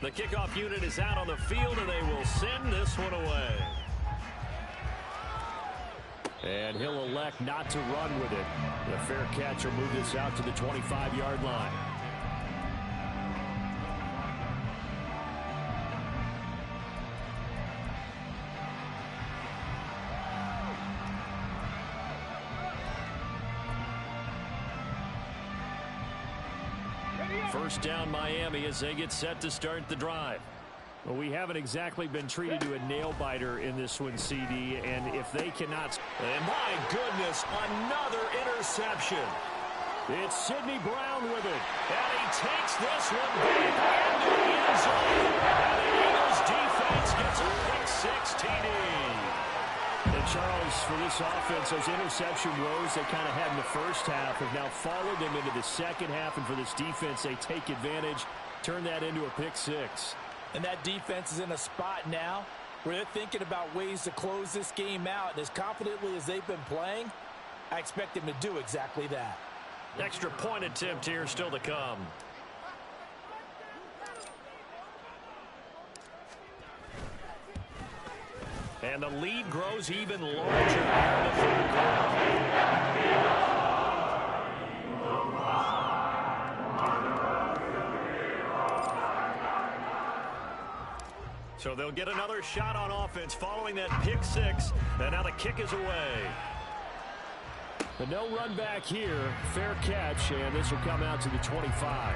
[SPEAKER 1] The kickoff unit is out on the field, and they will send this one away. And he'll elect not to run with it. The fair catch will move this out to the 25-yard line. First down Miami as they get set to start the drive. Well, we haven't exactly been treated to a nail-biter in this one, CD, and if they cannot... And my goodness, another interception. It's Sidney Brown with it, and he takes this one back into the end zone, and the Eagles defense gets a pick-6 TD. And Charles, for this offense, those interception woes they kind of had in the first half have now followed them into the second half, and for this defense, they take advantage, turn that into a pick-6.
[SPEAKER 2] And that defense is in a spot now where they're thinking about ways to close this game out. And as confidently as they've been playing, I expect them to do exactly that.
[SPEAKER 1] Extra point attempt here still to come. And the lead grows even larger here in the third quarter. So they'll get another shot on offense following that pick six. And now the kick is away.
[SPEAKER 5] But no run back here. Fair catch, and this will come out to the 25.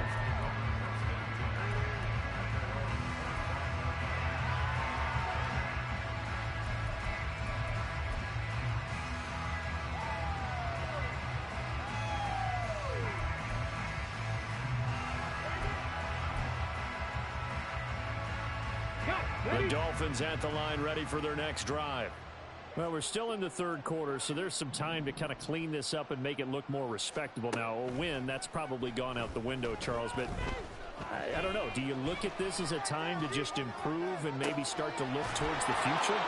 [SPEAKER 1] The Dolphins at the line ready for their next drive.
[SPEAKER 5] Well, we're still in the third quarter, so there's some time to kind of clean this up and make it look more respectable. Now, a win, that's probably gone out the window, Charles, but I don't know. Do you look at this as a time to just improve and maybe start to look towards the future?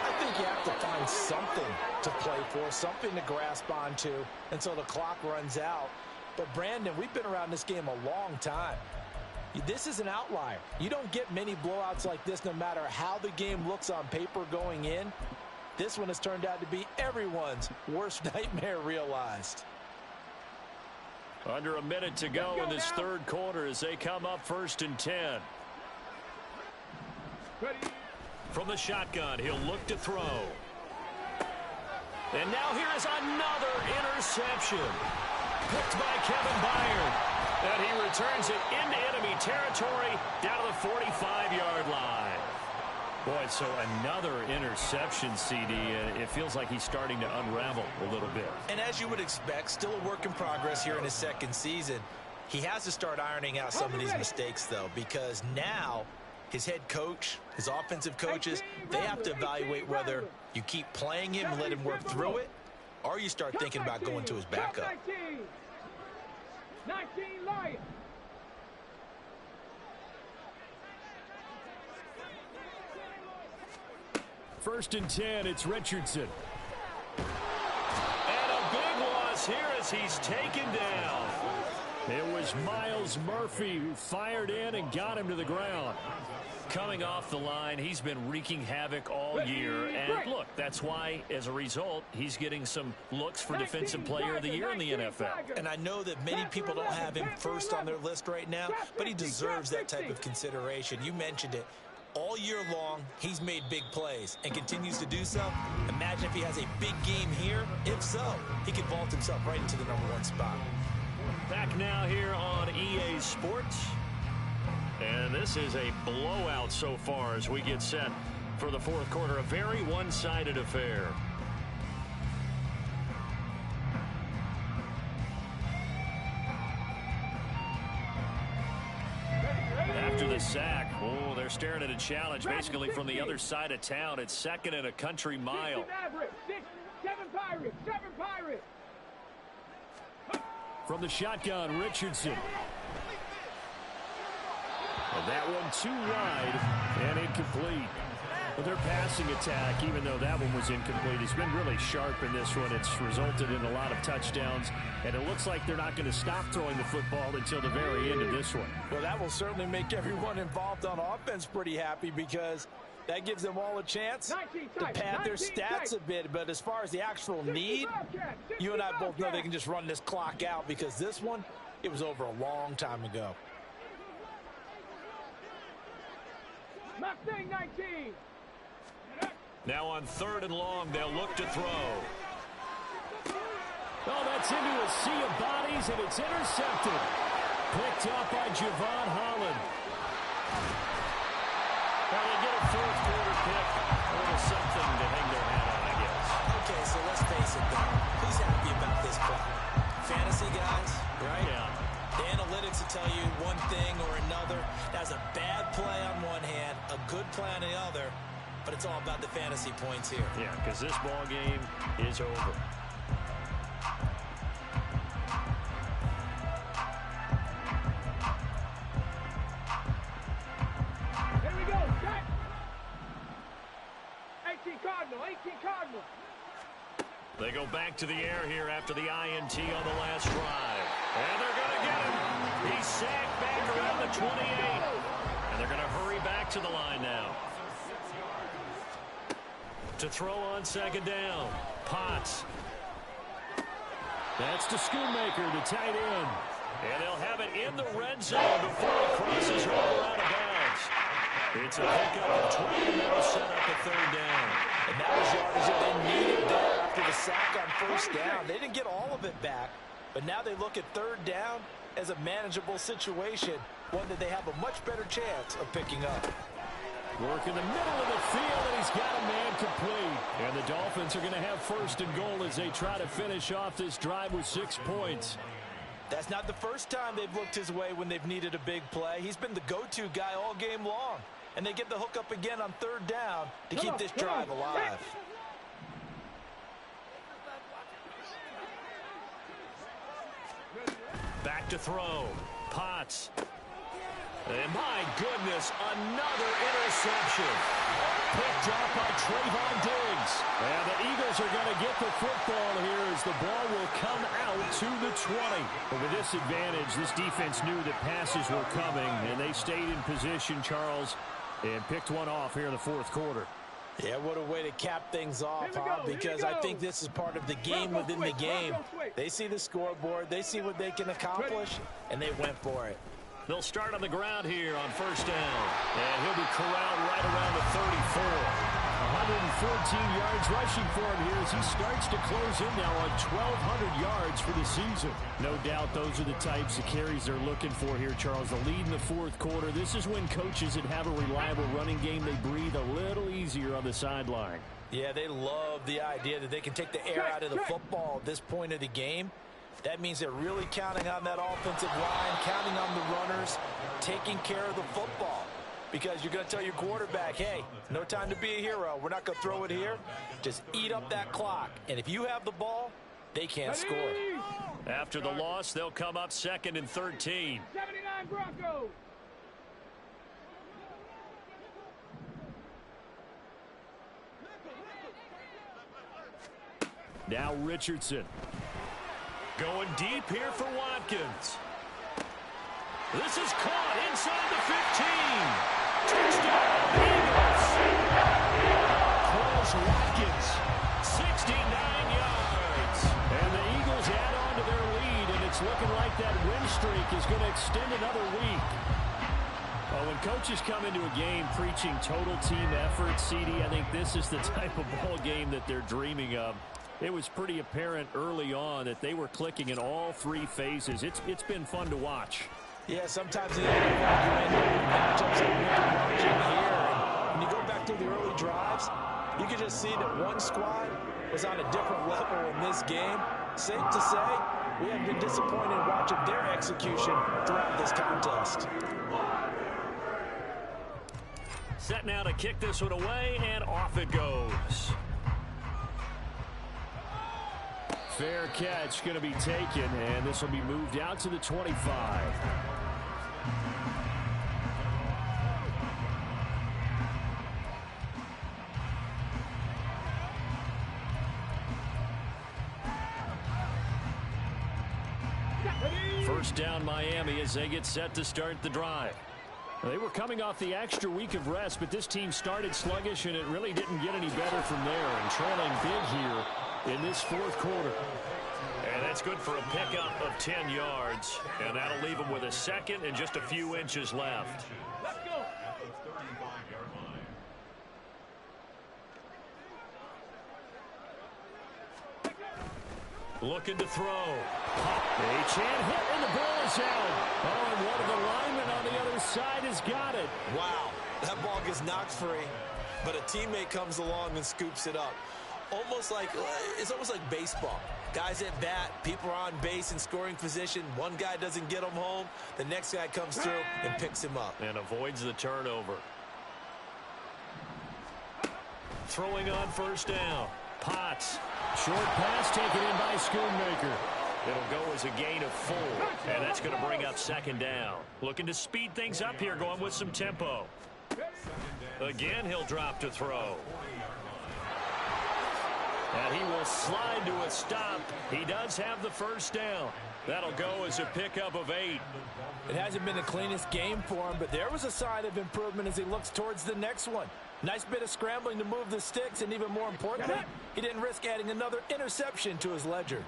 [SPEAKER 2] I think you have to find something to play for, something to grasp onto until the clock runs out. But, Brandon, we've been around this game a long time. This is an outlier. You don't get many blowouts like this no matter how the game looks on paper going in. This one has turned out to be everyone's worst nightmare realized.
[SPEAKER 1] Under a minute to go in this third quarter as they come up 1st and 10. From the shotgun, he'll look to throw. And now here is another interception. Picked by Kevin Byard. And he returns it into enemy territory down to the 45-yard line. Boy, so another interception, CD. It feels like he's starting to unravel a little bit.
[SPEAKER 2] And as you would expect, still a work in progress here in his second season. He has to start ironing out some of these mistakes, though, because now his head coach, his offensive coaches, they have to evaluate whether you keep playing him and let him work through it, or you start thinking about going to his backup.
[SPEAKER 4] 19 Lions.
[SPEAKER 5] First and 10, it's Richardson.
[SPEAKER 1] And a big loss here as he's taken down.
[SPEAKER 5] It was Miles Murphy who fired in and got him to the ground.
[SPEAKER 1] Coming off the line, he's been wreaking havoc all year. And look, that's why, as a result, he's getting some looks for Defensive Player of the Year in the NFL.
[SPEAKER 2] And I know that many people don't have him first on their list right now, but he deserves that type of consideration. You mentioned it. All year long, he's made big plays and continues to do so. Imagine if he has a big game here. If so, he could vault himself right into the #1 spot.
[SPEAKER 1] Back now here on EA Sports. And this is a blowout so far as we get set for the fourth quarter. A very one-sided affair. After the sack, oh, they're staring at a challenge basically from the other side of town. It's 2nd and a country mile.
[SPEAKER 4] 7 Pirates.
[SPEAKER 5] From the shotgun, Richardson. And that one too wide and incomplete. But their passing attack, even though that one was incomplete, has been really sharp in this one. It's resulted in a lot of touchdowns, and it looks like they're not going to stop throwing the football until the very end of this one.
[SPEAKER 2] Well, that will certainly make everyone involved on offense pretty happy because that gives them all a chance to pad their stats a bit. But as far as the actual need, you and I both know they can just run this clock out because this one, it was over a long time ago.
[SPEAKER 4] Mustang 19.
[SPEAKER 1] Now on 3rd and long, they'll look to throw.
[SPEAKER 5] Oh, that's into a sea of bodies, and it's intercepted. Picked up by Javon Holland.
[SPEAKER 1] Well, they get a fourth quarter pick. A little something to hang their hat on, I guess.
[SPEAKER 2] Okay, so let's face it, though. Who's happy about this play? Fantasy guys, right?
[SPEAKER 1] Yeah.
[SPEAKER 2] The analytics will tell you one thing or another. That's a bad play on one hand, a good play on the other, but it's all about the fantasy points here.
[SPEAKER 1] Yeah, because this ball game is over.
[SPEAKER 5] They go back to the air here after the INT on the last drive. And they're going to get him. He's sacked back around the 28. And they're going to hurry back to the line now. To throw on second down. Potts. That's to Schoonmaker, the tight end. And they'll have it in the red zone before it crosses over out of bounds. It's a pickup of 20, and that'll set up a third down.
[SPEAKER 2] And that was yardage that they needed there after the sack on first down. They didn't get all of it back, but now they look at third down as a manageable situation, one that they have a much better chance of picking up.
[SPEAKER 5] Work in the middle of the field, and he's got a man complete. And the Dolphins are going to have first and goal as they try to finish off this drive with 6 points.
[SPEAKER 2] That's not the first time they've looked his way when they've needed a big play. He's been the go-to guy all game long. And they get the hook up again on third down to keep this drive alive.
[SPEAKER 5] Back to throw. Potts. And my goodness, another interception. Picked off by Trayvon Diggs. And the Eagles are going to get the football here as the ball will come out to the 20. But with this advantage, this defense knew that passes were coming, and they stayed in position, Charles, and picked one off here in the fourth quarter.
[SPEAKER 2] Yeah, what a way to cap things off, huh? Because I think this is part of the game within the game. They see the scoreboard, they see what they can accomplish, and they went for it.
[SPEAKER 5] They'll start on the ground here on first down. And he'll be corralled right around the 34. 114 yards rushing for him here as he starts to close in now on 1,200 yards for the season. No doubt those are the types of carries they're looking for here, Charles. The lead in the fourth quarter. This is when coaches that have a reliable running game, they breathe a little easier on the sideline.
[SPEAKER 2] Yeah, they love the idea that they can take the air out of the football at this point of the game. That means they're really counting on that offensive line, counting on the runners, taking care of the football. Because you're going to tell your quarterback, hey, no time to be a hero. We're not going to throw it here. Just eat up that clock. And if you have the ball, they can't score.
[SPEAKER 5] After the loss, they'll come up second and 13.
[SPEAKER 4] 79 Broncos.
[SPEAKER 5] Now Richardson. Going deep here for Watkins. This is caught inside the 15. Touchdown, Eagles. Close Watkins, 69 yards. And the Eagles add on to their lead, and it's looking like that win streak is going to extend another week. Well, when coaches come into a game preaching total team effort, CD, I think this is the type of ball game that they're dreaming of. It was pretty apparent early on that they were clicking in all three phases. It's been fun to watch.
[SPEAKER 2] Yeah, sometimes you end up matchups that we've been watching here. And when you go back to the early drives, you can just see that one squad was on a different level in this game. Safe to say, we have been disappointed watching their execution throughout this contest.
[SPEAKER 5] Set now to kick this one away, and off it goes. Fair catch going to be taken, and this will be moved out to the 25. First down Miami as they get set to start the drive. They were coming off the extra week of rest, but this team started sluggish, and it really didn't get any better from there, and trailing big here in this fourth quarter. And that's good for a pickup of 10 yards. And that'll leave them with a second and just a few inches left.
[SPEAKER 4] Let's go.
[SPEAKER 5] Looking to throw. A chan hit, and the ball is out. Oh, and one of the linemen on the other side has got it.
[SPEAKER 3] Wow, that ball gets knocked free, but a teammate comes along and scoops it up. It's almost like baseball. Guys at bat, people are on base in scoring position. One guy doesn't get him home. The next guy comes through and picks him up.
[SPEAKER 5] And avoids the turnover. Throwing on first down. Potts. Short pass taken in by Schoonmaker. It'll go as a gain of 4. And that's going to bring up second down. Looking to speed things up here, going with some tempo. Again, he'll drop to throw.
[SPEAKER 1] And he will slide to a stop. He does have the first down. That'll go as a pickup of 8.
[SPEAKER 2] It hasn't been the cleanest game for him, but there was a sign of improvement as he looks towards the next one. Nice bit of scrambling to move the sticks, and even more importantly, he didn't risk adding another interception to his ledger.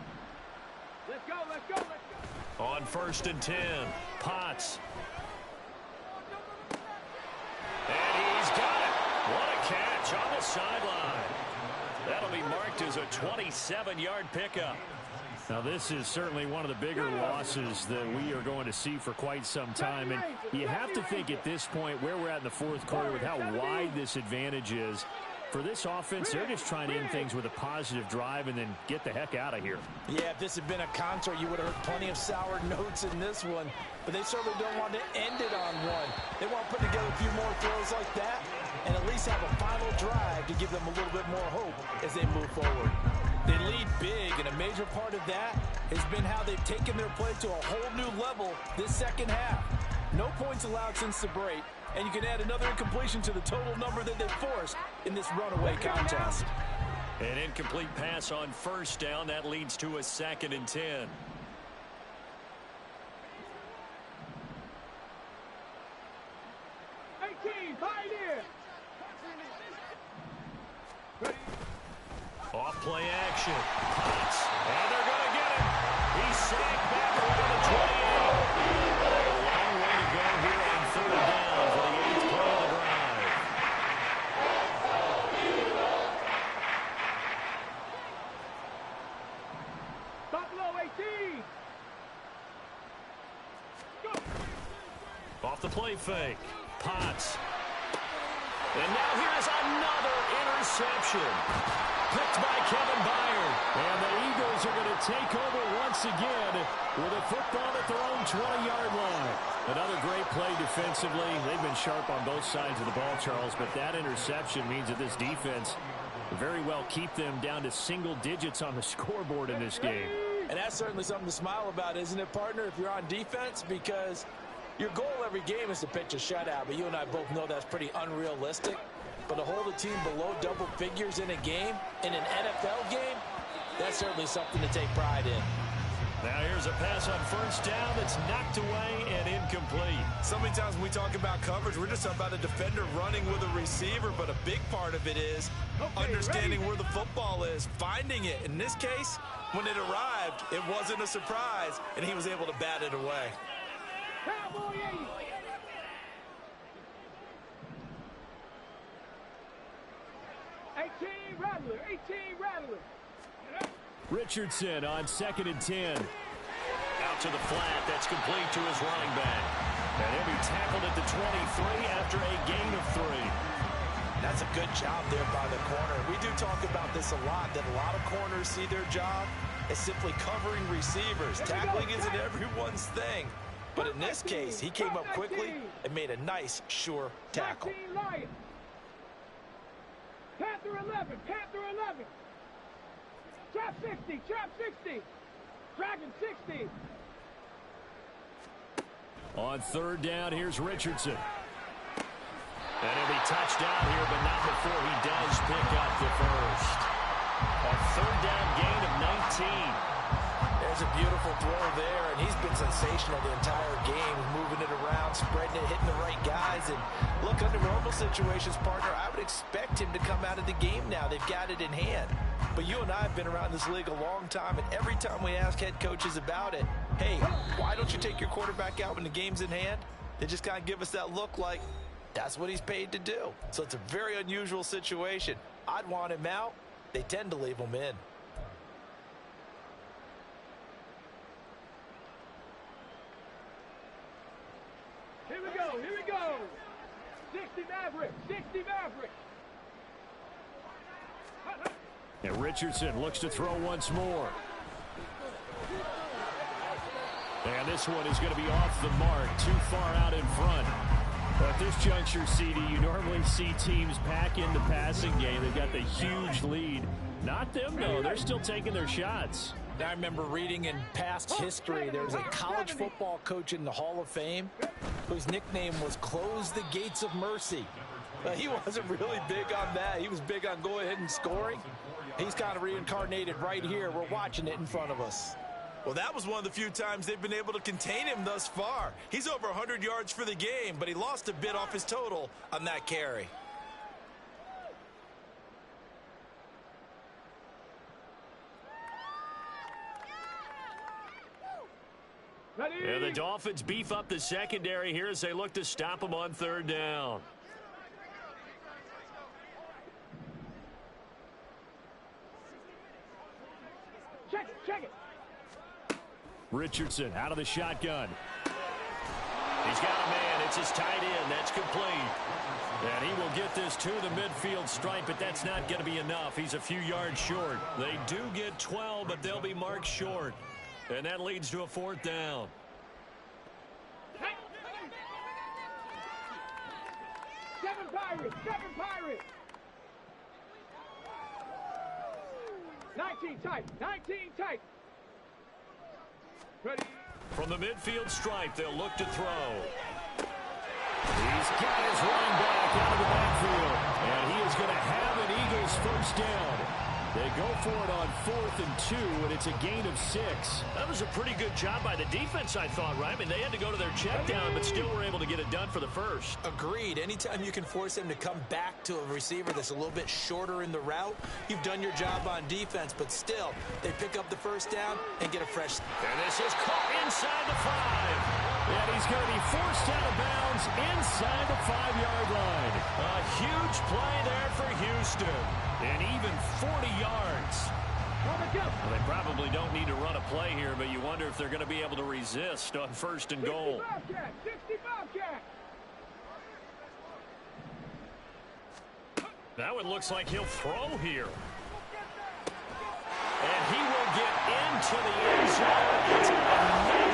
[SPEAKER 4] Let's go, let's go, let's go.
[SPEAKER 1] On 1st and 10, Potts. And he's got it. What a catch on the sideline. That'll be marked as a 27-yard pickup.
[SPEAKER 5] Now, this is certainly one of the bigger losses that we are going to see for quite some time. And you have to think at this point where we're at in the fourth quarter with how wide this advantage is. For this offense, they're just trying to end things with a positive drive and then get the heck out of here.
[SPEAKER 2] Yeah, if this had been a concert, you would have heard plenty of sour notes in this one. But they certainly don't want to end it on one. They want to put together a few more throws like that and at least have a final drive to give them a little bit more hope as they move forward. They lead big, and a major part of that has been how they've taken their play to a whole new level this second half. No points allowed since the break, and you can add another incompletion to the total number that they forced in this runaway contest.
[SPEAKER 1] An incomplete pass on 1st down. That leads to a 2nd and 10. Off play action. Potts. And they're going to get it. He's sacked back around the 28. A long way to go here on 3rd down for the 8th play of the drive.
[SPEAKER 4] Buffalo 18. Go.
[SPEAKER 1] Off the play fake. Potts. And now here's another interception. Picked by Kevin Byard.
[SPEAKER 5] And the Eagles are going to take over once again with a football at their own 20-yard line. Another great play defensively. They've been sharp on both sides of the ball, Charles, but that interception means that this defense will very well keep them down to single digits on the scoreboard in this game.
[SPEAKER 2] And that's certainly something to smile about, isn't it, partner, if you're on defense? Because your goal every game is to pitch a shutout, but you and I both know that's pretty unrealistic. But to hold a team below double figures in a game, in an NFL game, that's certainly something to take pride in.
[SPEAKER 1] Now here's a pass on 1st down that's knocked away and incomplete.
[SPEAKER 3] So many times when we talk about coverage, we're just talking about a defender running with a receiver, but a big part of it is understanding where the football is, finding it. In this case, when it arrived, it wasn't a surprise, and he was able to bat it away.
[SPEAKER 4] Cowboy 80. Rattler, 18 Rattler.
[SPEAKER 5] Richardson on 2nd and 10.
[SPEAKER 1] Out to the flat. That's complete to his running back. And he'll be tackled at the 23 after a gain of 3.
[SPEAKER 2] That's a good job there by the corner. We do talk about this a lot, that a lot of corners see their job as simply covering receivers. Tackling isn't everyone's thing. But in this case, he came up quickly and made a nice, sure tackle.
[SPEAKER 4] Panther 11, Panther 11. Trap 60, Trap 60. Dragon 60.
[SPEAKER 5] On 3rd down, here's Richardson.
[SPEAKER 1] And he'll be touched down here, but not before he does pick up the first. A 3rd down gain of 19.
[SPEAKER 2] There's a beautiful throw there, and he's been sensational the entire game, moving it around, spreading it, hitting the right guys. And look, under normal situations, partner, I would expect him to come out of the game now. They've got it in hand. But you and I have been around this league a long time, and every time we ask head coaches about it, hey, why don't you take your quarterback out when the game's in hand? They just kind of give us that look like that's what he's paid to do. So it's a very unusual situation. I'd want him out. They tend to leave him in.
[SPEAKER 4] Here we go, here we go. 60 Maverick, 60 Maverick.
[SPEAKER 5] And Richardson looks to throw once more. And this one is going to be off the mark, too far out in front. Well, at this juncture, CD, you normally see teams pack in the passing game. They've got the huge lead. Not them, though. They're still taking their shots.
[SPEAKER 2] I remember reading in past history, there was a college football coach in the Hall of Fame whose nickname was Close the Gates of Mercy. He wasn't really big on that. He was big on go ahead and scoring. He's kind of reincarnated right here. We're watching it in front of us.
[SPEAKER 3] Well, that was one of the few times they've been able to contain him thus far. He's over 100 yards for the game, but he lost a bit off his total on that carry.
[SPEAKER 5] And the Dolphins beef up the secondary here as they look to stop him on third down.
[SPEAKER 4] Check it.
[SPEAKER 5] Richardson out of the shotgun. He's got a man. It's his tight end. That's complete. And he will get this to the midfield stripe, but that's not going to be enough. He's a few yards short. They do get 12, but they'll be marked short. And that leads to a fourth down.
[SPEAKER 4] Seven Pirates. 19 tight. Ready.
[SPEAKER 5] From the midfield stripe, they'll look to throw. He's got his running back out of the backfield. And he is going to have an Eagles first down. They go for it on 4th and 2, and it's a gain of 6. That was a pretty good job by the defense, I thought, right? I mean, they had to go to their check down, but still were able to get it done for the first.
[SPEAKER 2] Agreed. Anytime you can force him to come back to a receiver that's a little bit shorter in the route, you've done your job on defense, but still, they pick up the first down and get a fresh.
[SPEAKER 5] And this is caught inside the 5. And he's going to be forced out of bounds inside the 5-yard line. A huge play there for Houston. And even 40 yards. Well, they probably don't need to run a play here, but you wonder if they're going to be able to resist on 1st and goal.
[SPEAKER 4] 65 cat.
[SPEAKER 5] That one looks like he'll throw here. And he will get into the end zone. It's another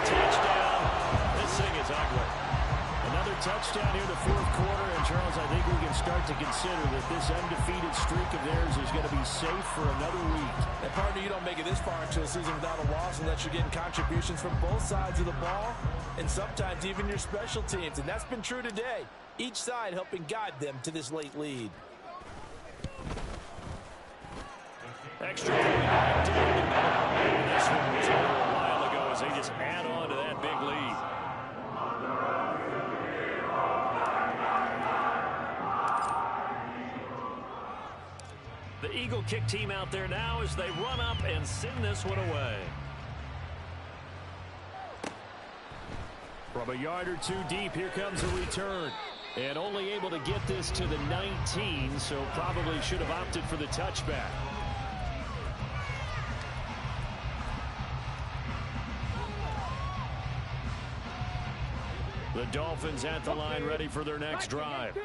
[SPEAKER 5] touchdown. This thing is ugly. Another touchdown here in the 4th quarter. And, Charles, I think we can start to consider that this undefeated streak of theirs is going to be safe for another week.
[SPEAKER 2] And, partner, you don't make it this far into a season without a loss unless you're getting contributions from both sides of the ball and sometimes even your special teams. And that's been true today. Each side helping guide them to this late lead.
[SPEAKER 5] Extra point right down the middle. This one was over a while ago as they just add on to that big lead. The Eagle kick team out there now as they run up and send this one away. From a yard or two deep, here comes a return. And only able to get this to the 19, so probably should have opted for the touchback. The Dolphins at the line ready for their next drive.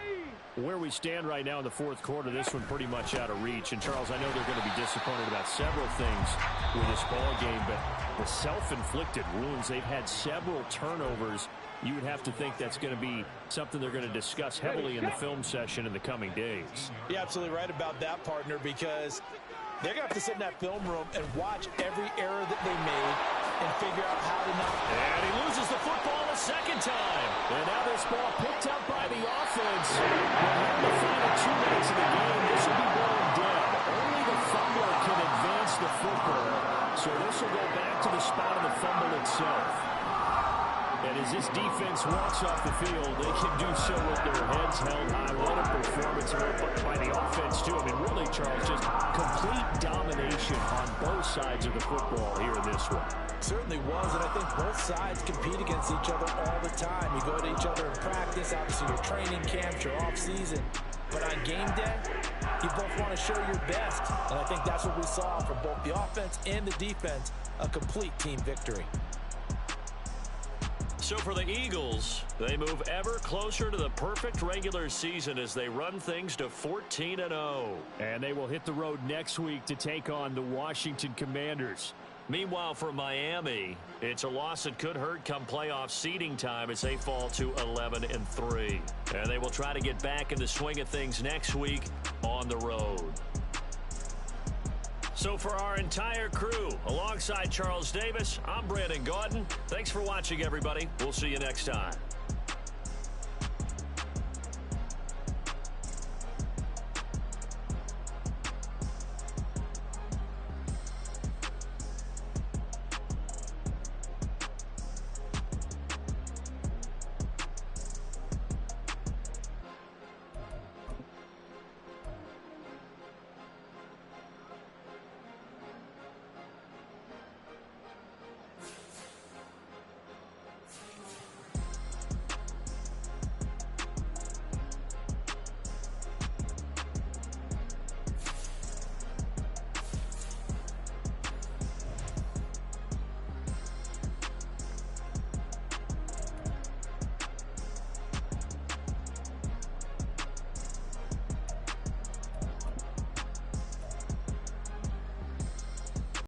[SPEAKER 5] Where we stand right now in the 4th quarter, this one pretty much out of reach. And, Charles, I know they're going to be disappointed about several things with this ball game, but the self-inflicted wounds, they've had several turnovers. You would have to think that's going to be something they're going to discuss heavily in the film session in the coming days.
[SPEAKER 2] You're absolutely right about that, partner, because they're going to have to sit in that film room and watch every error that they made and figure out how to not.
[SPEAKER 5] And he loses the football a second time. And now this ball picked up by the offense. And the final 2 minutes of the game, this will be going dead. Only the fumbler can advance the football. So this will go back to the spot of the fumble itself. And as this defense walks off the field, they can do so with their heads held high. What a performance by the offense, too. I mean, really, Charles, just complete domination on both sides of the football here in this one.
[SPEAKER 2] Certainly was, and I think both sides compete against each other all the time. You go to each other in practice, obviously your training camps, your off-season. But on game day, you both want to show your best. And I think that's what we saw from both the offense and the defense, a complete team victory.
[SPEAKER 5] So for the Eagles, they move ever closer to the perfect regular season as they run things to 14-0. And they will hit the road next week to take on the Washington Commanders. Meanwhile, for Miami, it's a loss that could hurt come playoff seeding time as they fall to 11-3. And they will try to get back in the swing of things next week on the road. So for our entire crew, alongside Charles Davis, I'm Brandon Gaudin. Thanks for watching, everybody. We'll see you next time.